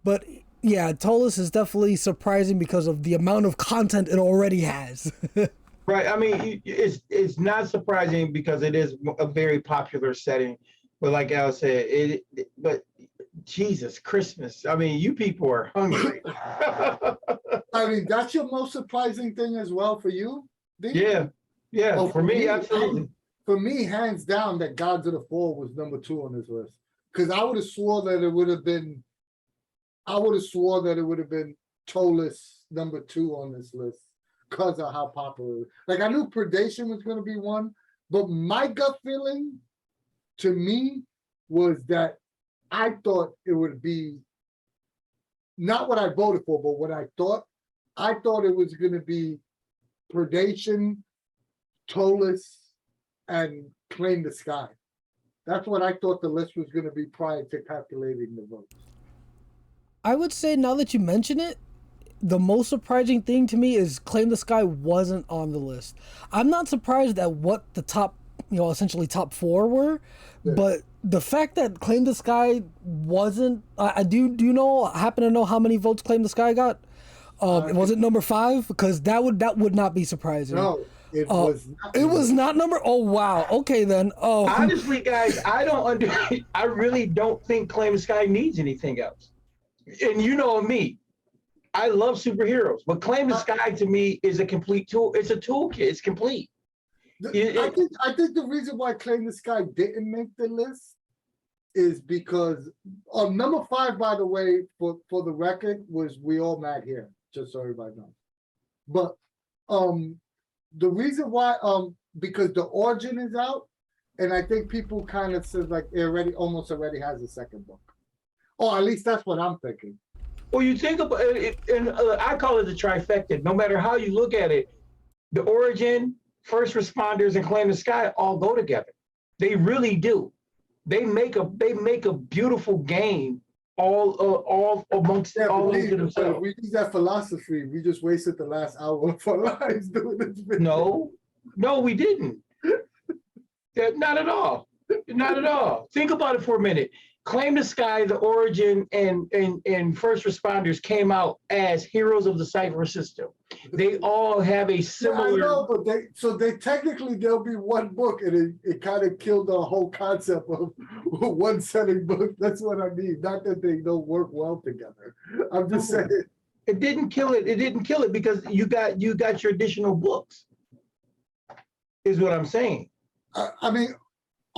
But yeah, Ptolus is definitely surprising because of the amount of content it already has. Right. I mean, it's not surprising because it is a very popular setting. But like Al said, but Jesus, Christmas. I mean, you people are hungry. I mean, that's your most surprising thing as well for you? Yeah. Yeah. For me, absolutely. For me, hands down, that Gods of the Fall was number 2 on this list. Because I would have swore that it would have been Ptolus number 2 on this list because of how popular it is. Like, I knew Predation was going to be one, but my gut feeling to me was that I thought it would be not what I voted for, but what I thought it was going to be Predation, Ptolus, and Claim the Sky. That's what I thought the list was going to be prior to calculating the votes. I would say, now that you mention it, the most surprising thing to me is Claim the Sky wasn't on the list. I'm not surprised at what the top, essentially top 4 were, but the fact that Claim the Sky wasn't, do you happen to know how many votes Claim the Sky got? Was it number 5? Because that would not be surprising. No. It was not number. Oh wow. Okay then. Oh. Honestly, guys, I really don't think Claim the Sky needs anything else. And you know me, I love superheroes, but Claim the Sky to me is a complete tool. It's a toolkit. It's complete. I think the reason why Claim the Sky didn't make the list is because number 5, by the way, for the record, was We All Mad Here. Just so everybody knows. But the reason why, because the origin is out, and I think people kind of says like it already has a second book. Or at least that's what I'm thinking. Well, you think about it, and I call it the trifecta. No matter how you look at it, the origin, first responders, and claim the sky all go together. They really do. They make a beautiful game all amongst all we, into themselves. we use that philosophy. We just wasted the last hour of our lives doing this video. No, we didn't. Not at all. Not at all. Think about it for a minute. Claim the Sky, the origin, and first responders came out as heroes of the Cypher System. They all have a similar. Yeah, I know, but they technically there'll be one book, and it kind of killed the whole concept of one setting book. That's what I mean. Not that they don't work well together. I'm just saying. It didn't kill it. It didn't kill it because you got your additional books. Is what I'm saying. I mean.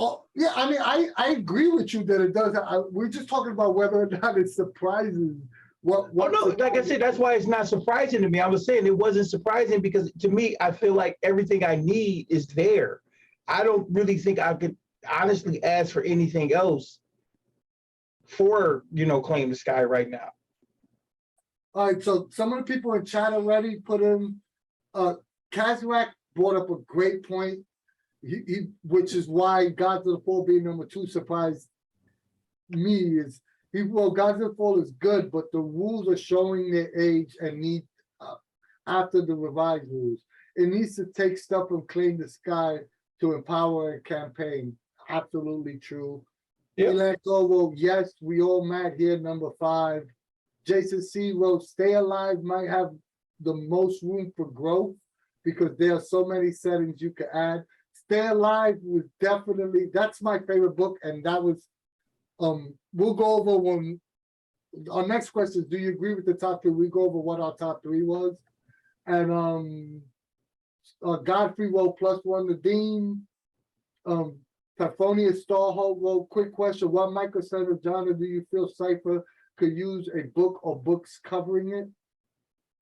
Oh, yeah, I mean, I agree with you that it does. We're just talking about whether or not it surprises what no, like I said, that's why it's not surprising to me. I was saying it wasn't surprising because to me, I feel like everything I need is there. I don't really think I could honestly ask for anything else for, Claim the Sky right now. All right, so some of the people in chat already put in, Kazrak brought up a great point. He which is why Gods of the Fall being number 2 surprised me is Gods of the Fall is good, but the rules are showing their age and need after the revised rules. It needs to take stuff from Claim the Sky to empower a campaign. Absolutely true. Yeah. Yes, we all mad here, number 5. Jason C wrote, Stay Alive might have the most room for growth because there are so many settings you can add. Stay Alive was definitely, that's my favorite book, and that was, we'll go over when, our next question is, do you agree with the top 3? We go over what our top 3 was. And Godfrey wrote +1 to Dean. Typhonia Starhold wrote, quick question, what micro-center genre do you feel Cypher could use a book or books covering it?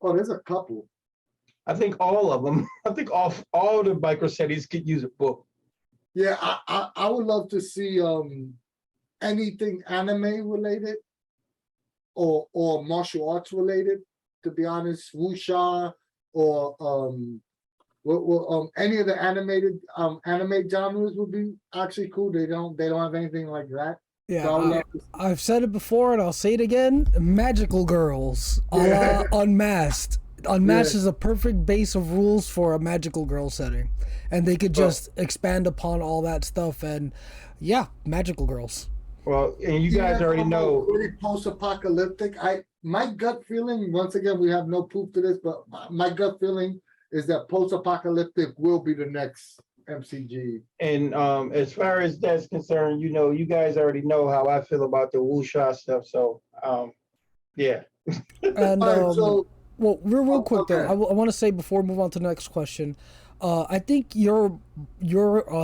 Oh, there's a couple. I think all of them. I think all the micro-cities could use a book. Yeah, I would love to see anything anime related or martial arts related, to be honest, wuxia or any of the animated anime genres would be actually cool. They don't have anything like that. Yeah, So I've said it before and I'll say it again. Magical girls, a la Unmasked. Unmasked is a perfect base of rules for a magical girl setting, and they could just expand upon all that stuff. And yeah, magical girls. Well, and you guys already know. Really post-apocalyptic. My gut feeling, once again, we have no proof to this, but my gut feeling is that post-apocalyptic will be the next MCG. And as far as that's concerned, you guys already know how I feel about the wuxia stuff. So yeah. And well, real quick okay. though, I want to say before we move on to the next question, I think you're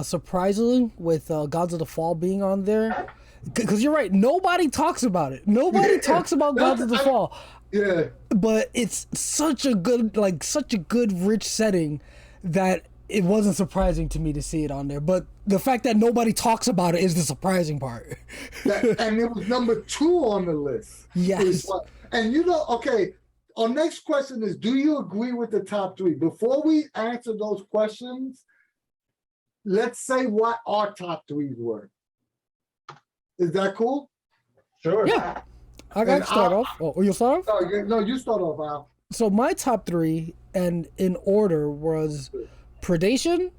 surprising with Gods of the Fall being on there, because you're right. Nobody talks about it. Nobody talks about Gods of the Fall. Yeah. But it's such a good rich setting that it wasn't surprising to me to see it on there. But the fact that nobody talks about it is the surprising part. And it was number 2 on the list. Yes. And okay. Our next question is, do you agree with the top 3? Before we answer those questions, let's say what our top 3s were. Is that cool? Sure. Yeah. I got to start off. Oh, you'll start off? No, you start off, Al. So my top 3, and in order, was Predation,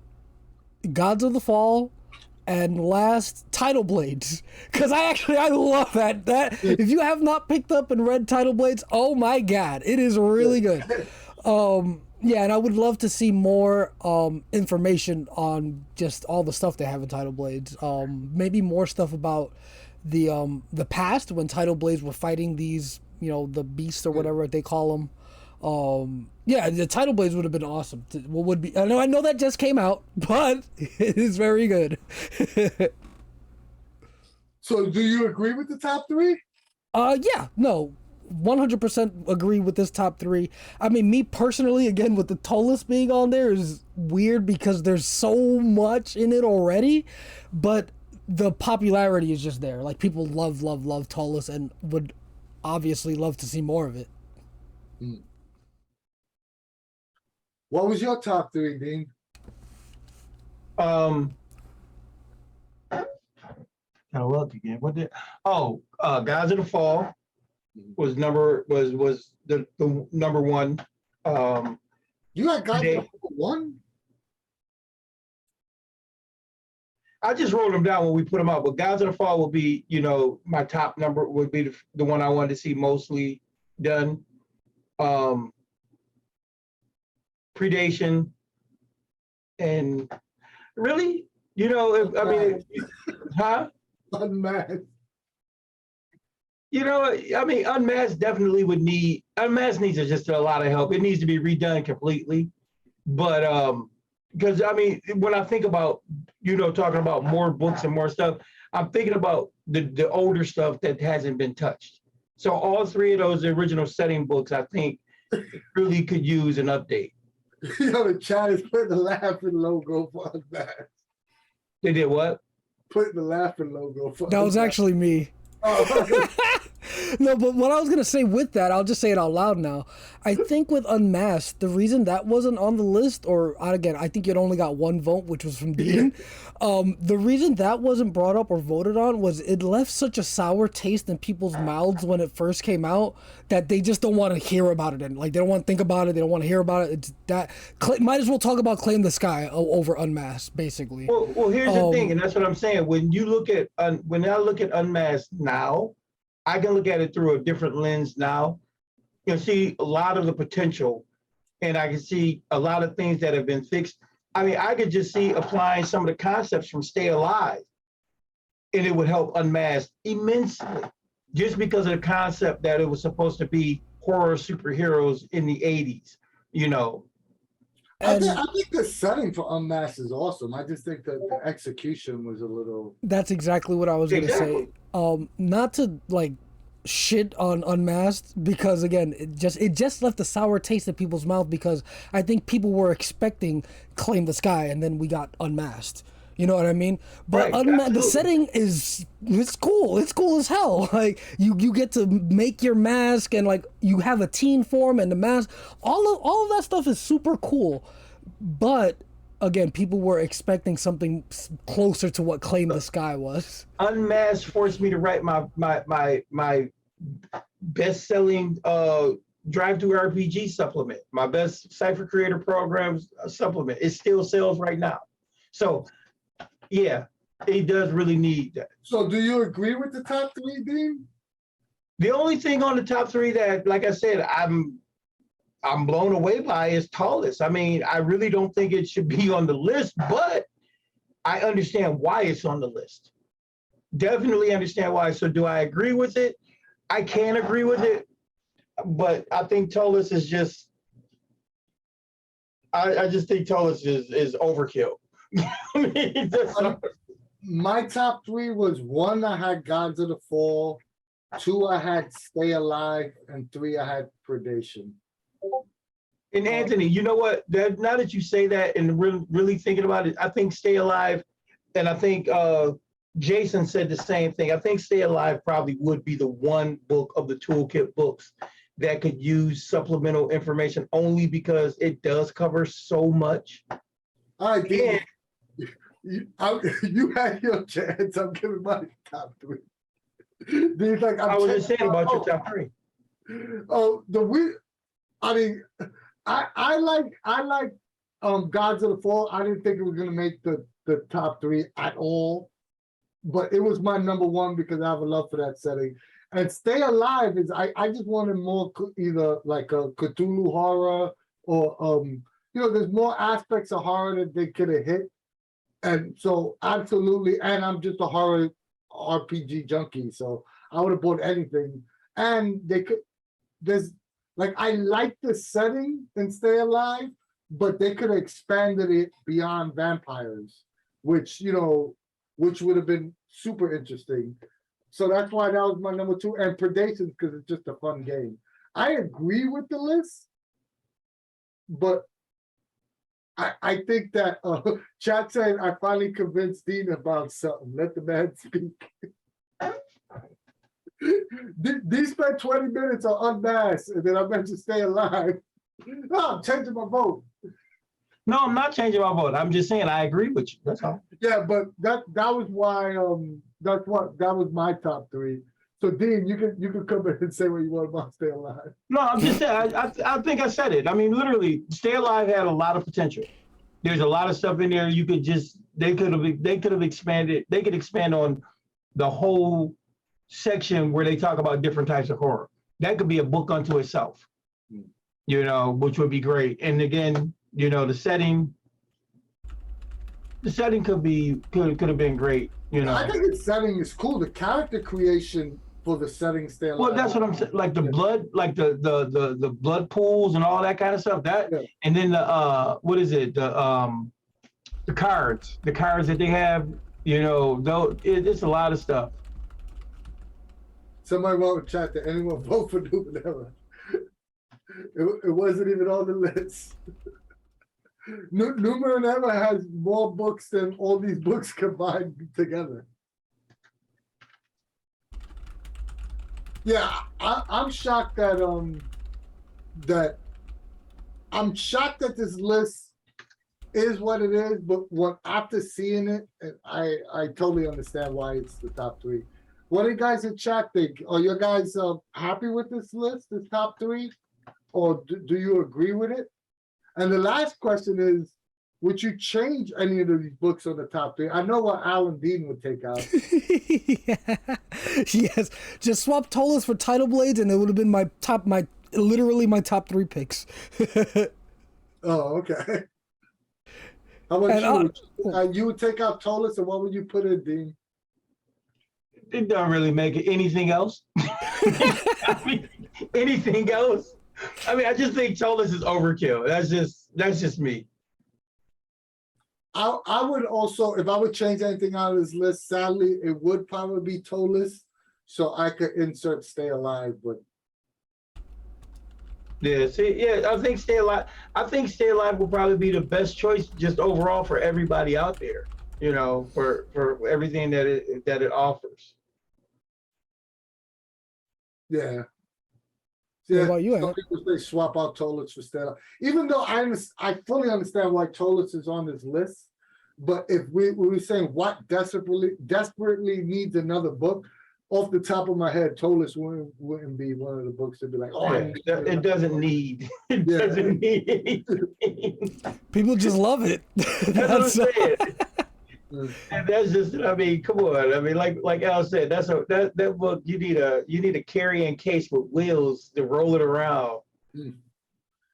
Gods of the Fall, and last, Tidal Blades. Because I love that. If you have not picked up and read Tidal Blades, oh my god, it is really good. Yeah, and I would love to see more information on just all the stuff they have in Tidal Blades. Maybe more stuff about the past when Tidal Blades were fighting these, the beasts or whatever they call them. Yeah, the Tidal Blades would have been awesome. I know that just came out, but it is very good. So do you agree with the top 3? Yeah, no, 100% agree with this top 3. I mean, me personally, again, with the Ptolus being on there is weird because there's so much in it already, but the popularity is just there. Like people love Ptolus and would obviously love to see more of it. What was your top three, Dean? Gotta look again. What did? Oh, Gods of the Fall was the number one. You had got They- number one? I just wrote them down when we put them out, but Gods of the Fall will be, my top number would be the one I wanted to see mostly done. Predation, and really, huh? Unmasked. Unmasked definitely would need, Unmasked needs just a lot of help. It needs to be redone completely. But because when I think about, talking about more books and more stuff, I'm thinking about the older stuff that hasn't been touched. So all three of those original setting books, I think, really could use an update. The chat is putting the laughing logo for Unmasked. They did what? Putting the laughing logo for That was Unmasked. actually me. Oh, No, but what I was gonna say with that, I'll just say it out loud now. I think with Unmasked, the reason that wasn't on the list, or again, I think it only got one vote, which was from Dean. The reason that wasn't brought up or voted on was it left such a sour taste in people's mouths when it first came out that they just don't want to hear about it, and like they don't want to think about it, they don't want to hear about it. It's that might as well talk about Claim the Sky over Unmasked, basically. Well, here's the thing, and that's what I'm saying. When you look at when I look at Unmasked now, I can look at it through a different lens now. You can see a lot of the potential, and I can see a lot of things that have been fixed. I could just see applying some of the concepts from Stay Alive, and it would help Unmasked immensely, just because of the concept that it was supposed to be horror superheroes in the 80s, I think the setting for Unmasked is awesome. I just think that the execution was a little. That's exactly what I was gonna say. Exactly. Not to like shit on Unmasked, because again, it just left a sour taste in people's mouth, because I think people were expecting Claim the Sky and then we got Unmasked. You know what I mean? But Right, the setting it's cool. It's cool as hell. Like you get to make your mask, and like you have a teen form and the mask. All of that stuff is super cool. But again, people were expecting something closer to what Claim the Sky was. Unmasked forced me to write my best-selling drive-through RPG supplement, my best Cypher Creator Programs supplement. It still sells right now. So, yeah, it does really need that. So, do you agree with the top three, Dean? The only thing on the top three that, like I said, I'm blown away by is Ptolus. I really don't think it should be on the list, but I understand why it's on the list. Definitely understand why. So do I agree with it? I can agree with it, but I think Ptolus is just, I just think Ptolus is overkill. My top three was one, I had Gods of the Fall, two, I had Stay Alive, and three, I had Predation. And Anthony, you know what? Now that you say that and really thinking about it, I think Stay Alive, and I think Jason said the same thing. I think Stay Alive probably would be the one book of the toolkit books that could use supplemental information, only because it does cover so much. All right, Dean, you had your chance. I'm giving my top three. Dean's like, I was just saying about your top three. I like Gods of the Fall. I didn't think it was gonna make the top three at all, but it was my number one because I have a love for that setting. And Stay Alive is I just wanted more either like a Cthulhu horror or there's more aspects of horror that they could have hit. And so absolutely, and I'm just a horror RPG junkie, so I would have bought anything. And I like the setting in Stay Alive, but they could have expanded it beyond vampires, which would have been super interesting. So that's why that was my number two. And Predation, because it's just a fun game. I agree with the list, but I think that chat saying I finally convinced Dean about something. Let the man speak. Dean spent 20 minutes on Unmasked, and then I meant to stay alive. No, I'm changing my vote. No, I'm not changing my vote. I'm just saying I agree with you. That's all. Yeah, but that was why that was my top three. So Dean, you can come in and say what you want about Stay Alive. No, I'm just saying. I think I said it. I mean, literally, Stay Alive had a lot of potential. There's a lot of stuff in there. You could just they could have expanded. They could expand on the whole section where they talk about different types of horror. That could be a book unto itself. You know, which would be great. And again, you know, the setting could have been great. You know, I think the setting is cool. The character creation for the setting Stay Alive. well, that's what I'm saying. Like the blood, like the blood pools and all that kind of stuff. That and then the what is it? The cards that they have. You know, though it's a lot of stuff. Somebody wrote in chat that anyone vote for Numenera. It wasn't even on the list. Numenera has more books than all these books combined together. Yeah, I'm shocked that I'm shocked that this list is what it is, but after seeing it, I totally understand why it's the top three. What do you guys in chat think? Are you guys happy with this list, this top three? Or do you agree with it? And the last question is, would you change any of these books on the top three? I know what Alan Dean would take out. Yeah. Yes, just swap Ptolus for Tidal Blades, and it would have been literally my top three picks. Oh, okay. How about you? You would take out Ptolus, and what would you put in, Dean? It doesn't really make it anything else. I mean, anything else? I mean, I just think Ptolus is overkill. That's just me. I would also, if I would change anything out of this list, sadly, it would probably be Ptolus, so I could insert Stay Alive, but Yeah, see, yeah, I think Stay Alive. I think Stay Alive will probably be the best choice just overall for everybody out there. You know, for everything that it offers. yeah. What about you, Some Aaron? people say swap out Ptolus for Stay Alive. Even though I fully understand why Ptolus is on this list, but if we were saying what desperately needs another book, off the top of my head, Ptolus wouldn't be one of the books to be like, oh, it doesn't need. It doesn't need anything. People just love it. That's what I'm saying. And that's just, I mean, come on. I mean, like Al said, that book, you need a carrying case with wheels to roll it around.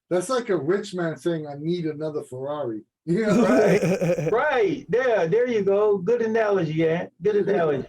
That's like a rich man saying, I need another Ferrari. You know? Right. Yeah, there you go. Good analogy, yeah. Good analogy.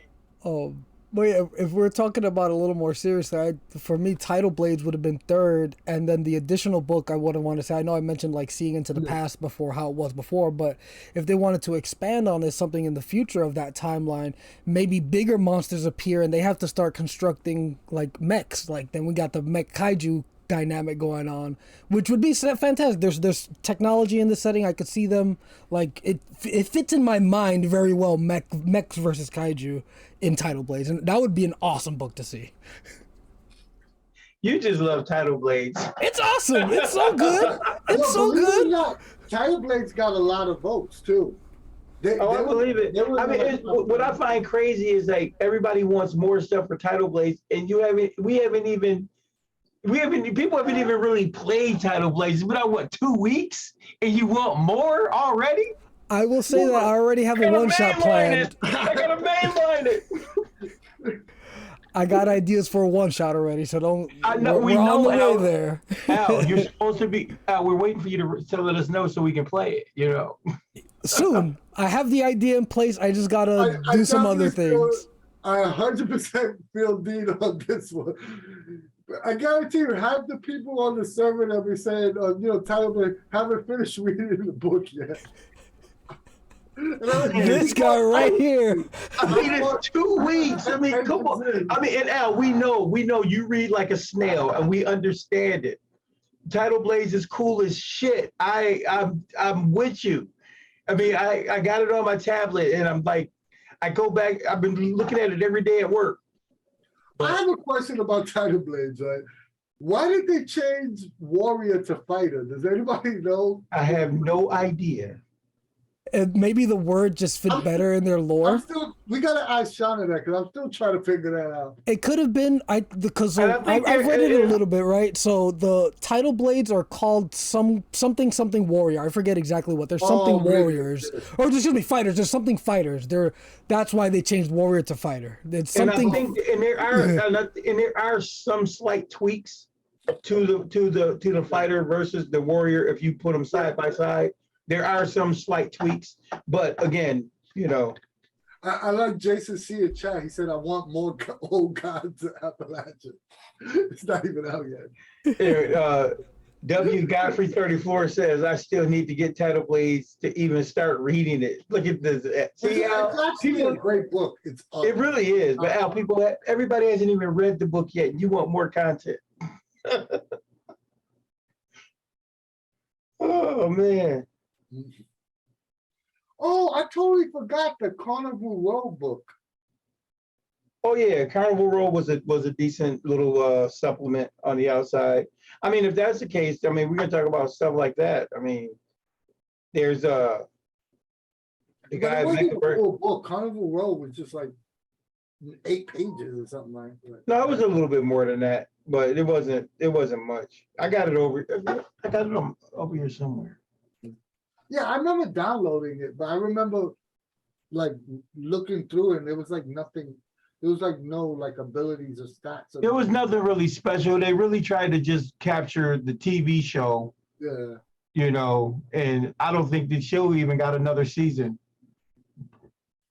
But yeah, if we're talking about it a little more seriously, for me, Tidal Blades would have been third, and then the additional book I wouldn't want to say. I know I mentioned like seeing into the past before, how it was before, but if they wanted to expand on this, something in the future of that timeline, maybe bigger monsters appear and they have to start constructing like mechs. Like then we got the mech kaiju dynamic going on, which would be fantastic. There's technology in the setting. I could see them like it fits in my mind very well. Mechs versus kaiju in Tidal Blades, and that would be an awesome book to see. You just love Tidal Blades. It's awesome. It's so good. It's so good. Tidal Blades got a lot of votes too. I believe it. I mean, what I find crazy is like everybody wants more stuff for Tidal Blades, and people haven't even really played Tidal Blades. It's been out, what, 2 weeks, and you want more already? I will say that I already have a one-shot planned. I gotta mainline it. I got ideas for a one-shot already, so don't. I know we're on the way there. Al, you're supposed to be. Al, we're waiting for you to let us know so we can play it. You know. Soon, I have the idea in place. I just gotta do some other things. I 100% feel Dean on this one. I guarantee you, half the people on the server that be saying, Tyler haven't finished reading the book yet. This guy right here. I mean, it's 2 weeks. I mean, come on. I mean, and Al, we know you read like a snail, and we understand it. Title Blades is cool as shit. I'm with you. I mean, I got it on my tablet, and I'm like, I go back. I've been looking at it every day at work. I have a question about Title Blades, right? Why did they change warrior to fighter? Does anybody know? I have no idea. And maybe the word just fit better in their lore. We gotta ask Shanna that because I'm still trying to figure that out. It could have been because I've read it a little bit, right? So the title blades are called something warrior. I forget exactly what. There's something warriors, or excuse me, fighters. There's something fighters. That's why they changed warrior to fighter. It's something. And there are some slight tweaks to the fighter versus the warrior if you put them side by side. There are some slight tweaks, but again, you know. I like Jason C. in chat. He said, I want more old gods of Appalachia. It's not even out yet. W. Godfrey 34 says, I still need to get Title Blades to even start reading it. Look at this. See, it's actually a great book. It really is. But Al, everybody hasn't even read the book yet. You want more content. Oh, man. Oh, I totally forgot the Carnival Row book. Oh yeah, Carnival Row was a decent little supplement on the outside. I mean, if that's the case, I mean, we're gonna talk about stuff like that. I mean, there's the guy. It wasn't a full book. Carnival Row was just like 8 pages or something like that. No, it was a little bit more than that, but it wasn't much. I got it over here somewhere. Yeah, I remember downloading it, but I remember like looking through it and there was like nothing. There was like no like abilities or stats. There was nothing really special. They really tried to just capture the TV show. Yeah. You know, and I don't think the show even got another season.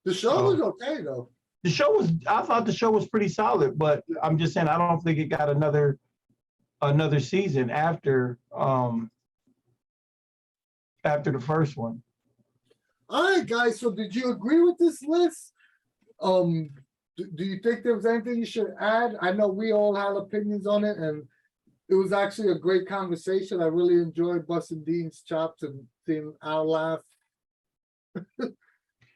The show was okay though. I thought the show was pretty solid, but I'm just saying I don't think it got another season after the first one. All right, guys. So did you agree with this list? Do you think there was anything you should add? I know we all had opinions on it, and it was actually a great conversation. I really enjoyed busting Dean's chops and seeing Al laugh.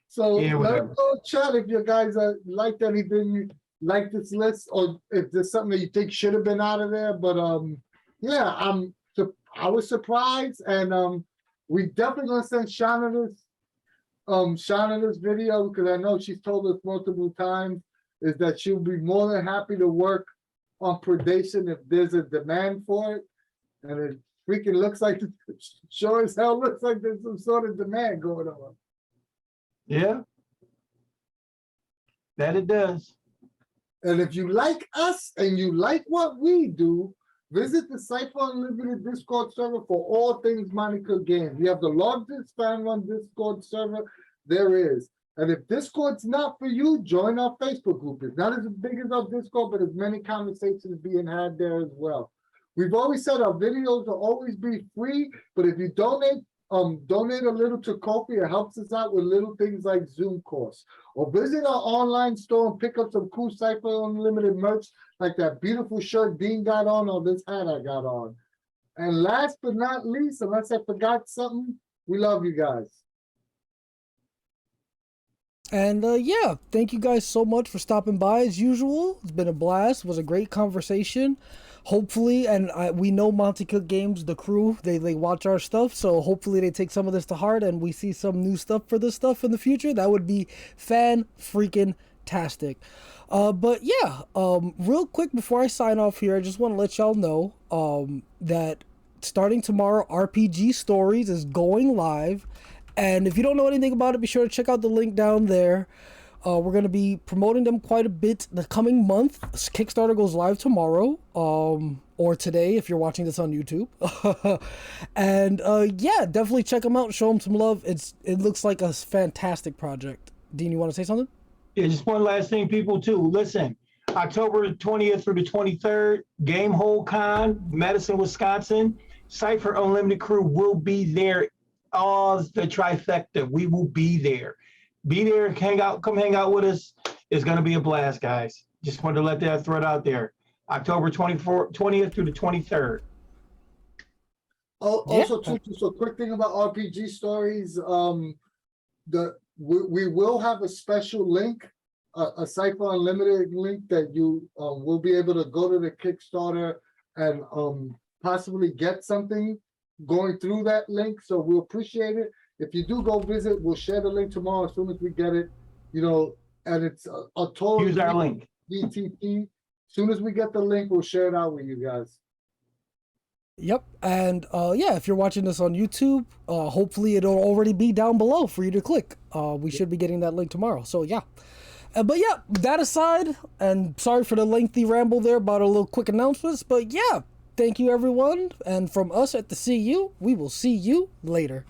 So yeah, let us know, chat, if you guys liked anything, like this list, or if there's something that you think should have been out of there. But yeah, I was surprised, and we definitely gonna send Shanna this video because I know she's told us multiple times is that she'll be more than happy to work on Predation if there's a demand for it. And it freaking looks like, sure as hell looks like there's some sort of demand going on. Yeah, that it does. And if you like us and you like what we do, visit the Cypher Unlimited Discord server for all things Monte Cook games. We have the largest fan-run Discord server there is. And if Discord's not for you, join our Facebook group. It's not as big as our Discord, but there's many conversations being had there as well. We've always said our videos will always be free, but if you donate a little to Ko-fi, it helps us out with little things like Zoom course. Or visit our online store and pick up some cool Cypher Unlimited merch, like that beautiful shirt Dean got on or this hat I got on. And last but not least, unless I forgot something, we love you guys. And yeah, thank you guys so much for stopping by as usual. It's been a blast. It was a great conversation. Hopefully, and we know Monte Cook Games, the crew, they watch our stuff, so hopefully they take some of this to heart and we see some new stuff for this stuff in the future. That would be fan-freaking-tastic. But yeah, real quick before I sign off here, I just want to let y'all know that starting tomorrow, RPG Stories is going live. And if you don't know anything about it, be sure to check out the link down there. We're going to be promoting them quite a bit the coming month. Kickstarter goes live tomorrow, or today if you're watching this on YouTube. And yeah, definitely check them out. Show them some love. It looks like a fantastic project. Dean, you want to say something? Yeah, just one last thing, people, too. Listen, October 20th through the 23rd, Gamehole Con, Madison, Wisconsin. Cypher Unlimited crew will be there. All the trifecta. We will be there. Be there, come hang out with us. It's going to be a blast, guys. Just wanted to let that thread out there. October 20th through the 23rd. Also, too, so quick thing about RPG stories. We will have a special link, a Cypher Unlimited link that you will be able to go to the Kickstarter and possibly get something going through that link. So we'll appreciate it. If you do go visit, we'll share the link tomorrow as soon as we get it. You know, and it's a total Use our link. VTT. As soon as we get the link, we'll share it out with you guys. Yep, and yeah, if you're watching this on YouTube, hopefully it'll already be down below for you to click. We should be getting that link tomorrow, so yeah. But yeah, that aside, and sorry for the lengthy ramble there about a little quick announcements, but yeah, thank you everyone, and from us at the CU, we will see you later.